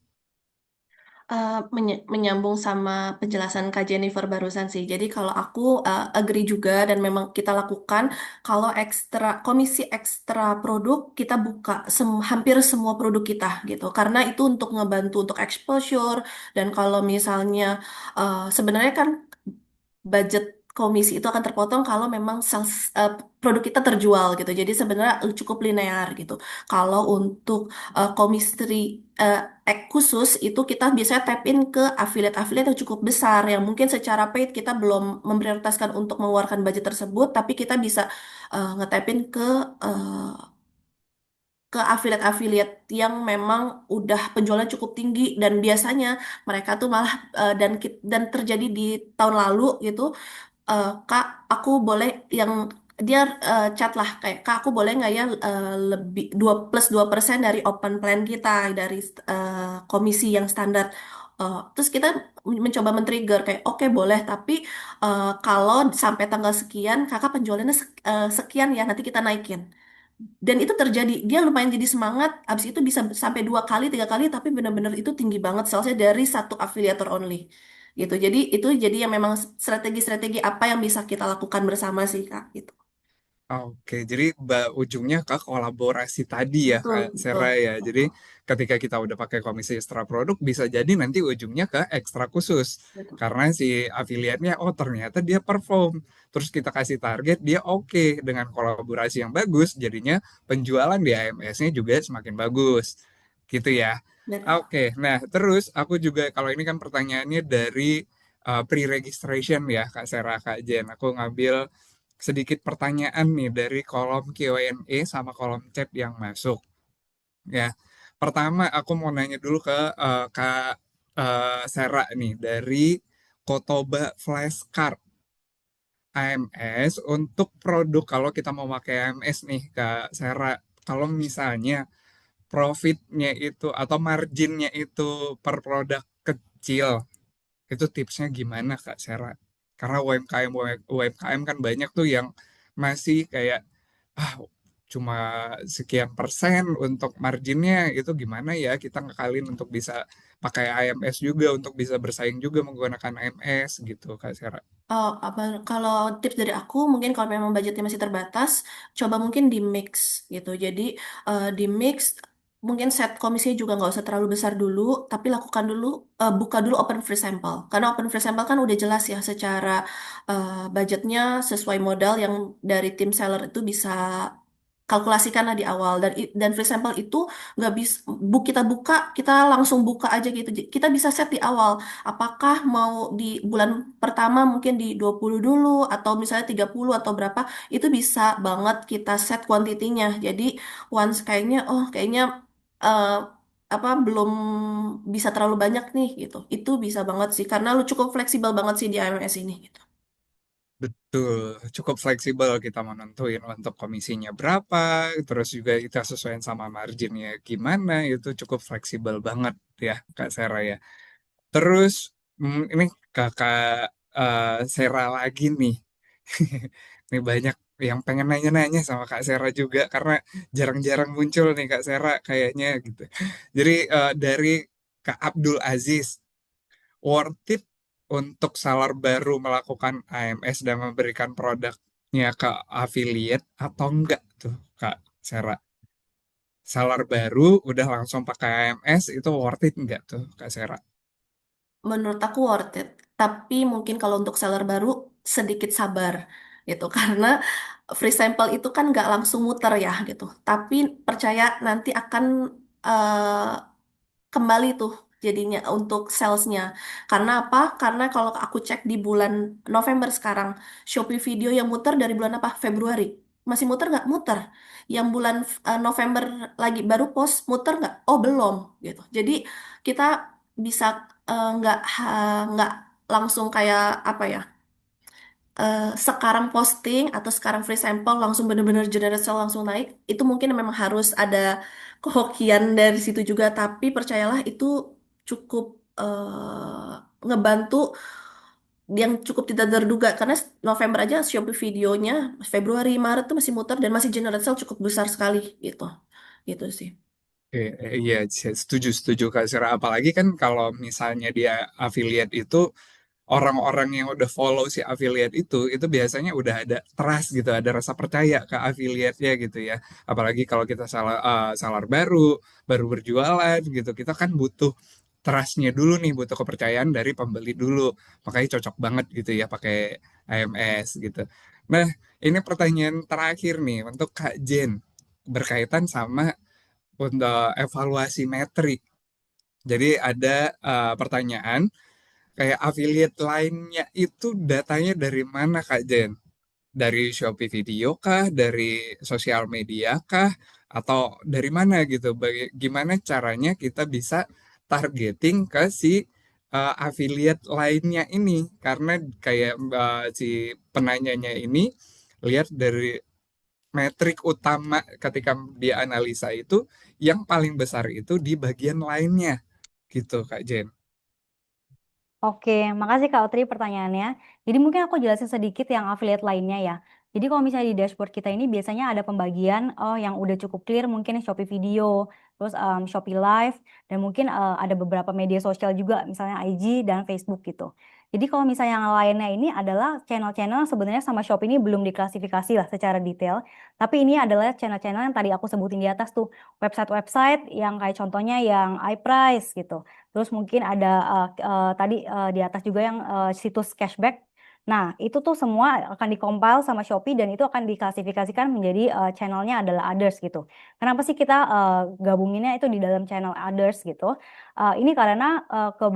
Menyambung sama penjelasan Kak Jennifer barusan sih. Jadi kalau aku agree juga dan memang kita lakukan kalau komisi ekstra produk kita buka hampir semua produk kita gitu. Karena itu untuk ngebantu untuk exposure dan kalau misalnya sebenarnya kan budget komisi itu akan terpotong kalau memang produk kita terjual gitu. Jadi sebenarnya cukup linear gitu. Kalau untuk komisi eh, khusus itu kita biasanya tap in ke affiliate-affiliate yang cukup besar yang mungkin secara paid kita belum memprioritaskan untuk mengeluarkan budget tersebut, tapi kita bisa ngetapin eh, ke affiliate-affiliate yang memang udah penjualan cukup tinggi dan biasanya mereka tuh malah dan terjadi di tahun lalu gitu. Kak, aku boleh yang dia chat lah kayak Kak, aku boleh nggak ya lebih 2 plus 2% dari open plan kita dari komisi yang standar. Terus kita mencoba men-trigger kayak oke boleh tapi kalau sampai tanggal sekian kakak penjualannya sekian ya nanti kita naikin. Dan itu terjadi, dia lumayan jadi semangat, abis itu bisa sampai 2 kali 3 kali, tapi benar-benar itu tinggi banget salesnya dari satu afiliator only, gitu. Jadi itu jadi yang memang strategi-strategi apa yang bisa kita lakukan bersama sih Kak, gitu. Oke, jadi ujungnya ke kolaborasi tadi ya, Betul, Kak betul, Sera ya. Jadi betul, ketika kita udah pakai komisi ekstra produk, bisa jadi nanti ujungnya ke ekstra khusus. betul. Karena si afiliatnya, oh ternyata dia perform. Terus kita kasih target, dia oke dengan kolaborasi yang bagus, jadinya penjualan di AMS-nya juga semakin bagus. Gitu ya. Betul. Oke, nah terus aku juga, kalau ini kan pertanyaannya dari pre-registration ya, Kak Sera, Kak Jen. Aku ngambil sedikit pertanyaan nih dari kolom Q&A sama kolom chat yang masuk ya. Pertama aku mau nanya dulu ke Kak Sera nih dari Kotoba Flashcard AMS untuk produk kalau kita mau pakai AMS nih Kak Sera. Kalau misalnya profitnya itu atau marginnya itu per produk kecil, itu tipsnya gimana Kak Sera? Karena UMKM kan banyak tuh yang masih kayak ah cuma sekian persen untuk marginnya, itu gimana ya kita ngakalin untuk bisa pakai AMS juga untuk bisa bersaing juga menggunakan AMS gitu Kak Sera. Oh, kalau tips dari aku mungkin kalau memang budgetnya masih terbatas, coba mungkin di mix gitu. Jadi di mix mungkin set komisinya juga nggak usah terlalu besar dulu, tapi lakukan dulu buka dulu open free sample. Karena open free sample kan udah jelas ya secara budgetnya sesuai modal yang dari tim seller itu bisa kalkulasikanlah di awal dan free sample itu nggak bisa kita buka kita langsung buka aja gitu. Kita bisa set di awal apakah mau di bulan pertama mungkin di 20 dulu atau misalnya 30 atau berapa, itu bisa banget kita set kuantitinya. Jadi once kayaknya kayaknya eh, apa belum bisa terlalu banyak nih gitu. Itu bisa banget sih karena lu cukup fleksibel banget sih di AMS ini gitu. Betul, cukup fleksibel kita mau nentuin untuk komisinya berapa, terus juga kita sesuaiin sama marginnya gimana, itu cukup fleksibel banget ya Kak Sera ya. Terus ini Kakak Sera lagi nih. Ini banyak yang pengen nanya-nanya sama Kak Sera juga karena jarang-jarang muncul nih Kak Sera kayaknya gitu. Jadi dari Kak Abdul Aziz, worth it untuk seller baru melakukan AMS dan memberikan produknya ke affiliate atau enggak tuh Kak Sera? Seller baru udah langsung pakai AMS itu worth it enggak tuh Kak Sera? Menurut aku worth it. Tapi mungkin kalau untuk seller baru sedikit sabar gitu karena free sample itu kan nggak langsung muter ya gitu. Tapi percaya nanti akan eh, kembali tuh jadinya untuk salesnya. Karena apa? Karena kalau aku cek di bulan November sekarang, Shopee Video yang muter dari bulan apa? Februari. Masih muter nggak? Muter. Yang bulan November lagi baru post muter nggak? Oh belum gitu. Jadi kita bisa nggak langsung kayak apa ya? Sekarang posting atau sekarang free sample langsung bener-bener generate sale langsung naik, itu mungkin memang harus ada kehokian dari situ juga, tapi percayalah itu cukup ngebantu yang cukup tidak terduga karena November aja Shopee videonya Februari Maret tuh masih muter dan masih generate sale cukup besar sekali gitu gitu sih. Iya, setuju setuju Kak Sera. Apalagi kan kalau misalnya dia affiliate itu orang-orang yang udah follow si affiliate itu biasanya udah ada trust gitu, ada rasa percaya ke affiliate-nya gitu ya. Apalagi kalau kita salar baru berjualan gitu, kita kan butuh trust-nya dulu nih, butuh kepercayaan dari pembeli dulu. Makanya cocok banget gitu ya pakai AMS gitu. Nah, ini pertanyaan terakhir nih untuk Kak Jen berkaitan sama untuk evaluasi metrik. Jadi ada pertanyaan kayak affiliate lainnya itu datanya dari mana Kak Jen? Dari Shopee Video kah? Dari sosial media kah? Atau dari mana gitu? Gimana caranya kita bisa targeting ke si affiliate lainnya ini? Karena kayak si penanyanya ini lihat dari metrik utama ketika dia analisa itu yang paling besar itu di bagian lainnya gitu Kak Jen. Oke, makasih Kak Otri pertanyaannya. Jadi mungkin aku jelasin sedikit yang affiliate lainnya ya. Jadi kalau misalnya di dashboard kita ini biasanya ada pembagian yang udah cukup clear mungkin Shopee Video, terus Shopee Live, dan mungkin ada beberapa media sosial juga misalnya IG dan Facebook gitu. Jadi kalau misalnya yang lainnya ini adalah channel-channel sebenarnya sama Shopee ini belum diklasifikasi lah secara detail. Tapi ini adalah channel-channel yang tadi aku sebutin di atas tuh, website-website yang kayak contohnya yang iPrice gitu. Terus mungkin ada tadi di atas juga yang situs cashback. Nah, itu tuh semua akan dikompil sama Shopee dan itu akan diklasifikasikan menjadi channelnya adalah others gitu. Kenapa sih kita gabunginnya itu di dalam channel others gitu? Ini karena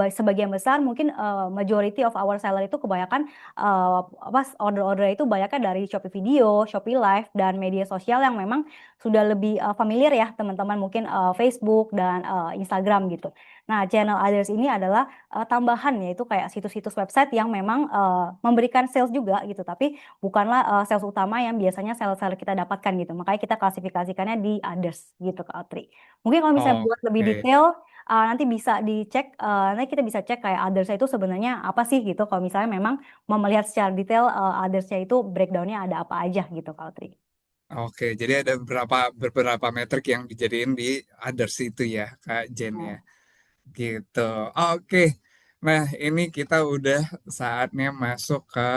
sebagian besar mungkin majority of our seller itu kebanyakan apa order-order itu banyaknya dari Shopee Video, Shopee Live dan media sosial yang memang sudah lebih familiar ya teman-teman mungkin Facebook dan Instagram gitu. Nah, channel others ini adalah tambahan yaitu kayak situs-situs website yang memang memberikan sales juga gitu, tapi bukanlah sales utama yang biasanya seller-seller kita dapatkan gitu. Makanya kita klasifikasikannya di others gitu Kak Atri. Mungkin kalau misalnya buat lebih Oke. detail nanti bisa dicek, nanti kita bisa cek kayak others itu sebenarnya apa sih gitu. Kalau misalnya memang mau melihat secara detail others-nya itu breakdown-nya ada apa aja gitu Kak Atri. Oke, jadi ada beberapa metrik yang dijadiin di others itu ya, Kak Jen ya. Gitu. Oke. Nah, ini kita udah saatnya masuk ke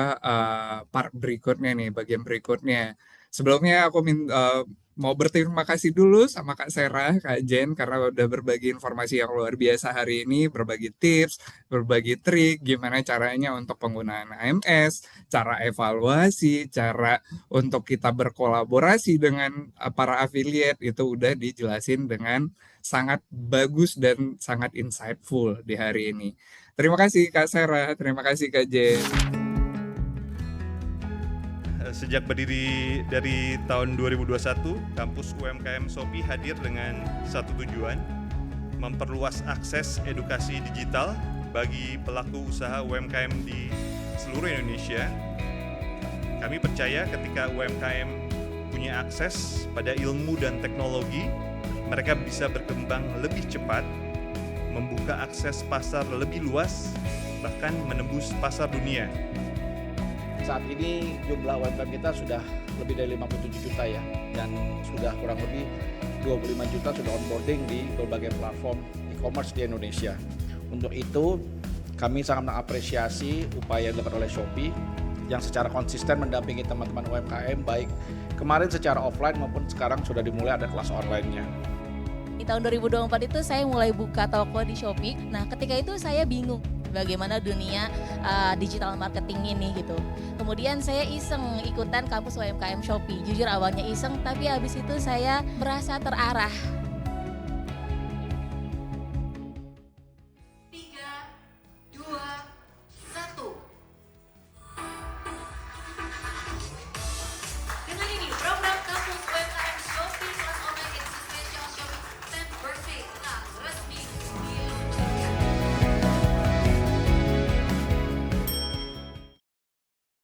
part berikutnya nih, bagian berikutnya. Sebelumnya aku mau berterima kasih dulu sama Kak Sera, Kak Jen, karena udah berbagi informasi yang luar biasa hari ini, berbagi tips, berbagi trik, gimana caranya untuk penggunaan AMS, cara evaluasi, cara untuk kita berkolaborasi dengan para affiliate, itu udah dijelasin dengan sangat bagus dan sangat insightful di hari ini. Terima kasih Kak Sera, terima kasih Kak Jen. Sejak berdiri dari tahun 2021, kampus UMKM Shopee hadir dengan satu tujuan, memperluas akses edukasi digital bagi pelaku usaha UMKM di seluruh Indonesia. Kami percaya ketika UMKM punya akses pada ilmu dan teknologi, mereka bisa berkembang lebih cepat, membuka akses pasar lebih luas, bahkan menembus pasar dunia. Saat ini jumlah UMKM kita sudah lebih dari 57 juta ya, dan sudah kurang lebih 25 juta sudah onboarding di berbagai platform e-commerce di Indonesia. Untuk itu, kami sangat mengapresiasi upaya yang dilakukan oleh Shopee yang secara konsisten mendampingi teman-teman UMKM, baik kemarin secara offline maupun sekarang sudah dimulai ada kelas online-nya. Di tahun 2024 itu saya mulai buka toko di Shopee. Nah, ketika itu saya bingung bagaimana dunia digital marketing ini gitu. Kemudian saya iseng ikutan kampus UMKM Shopee. Jujur awalnya iseng, tapi habis itu saya merasa terarah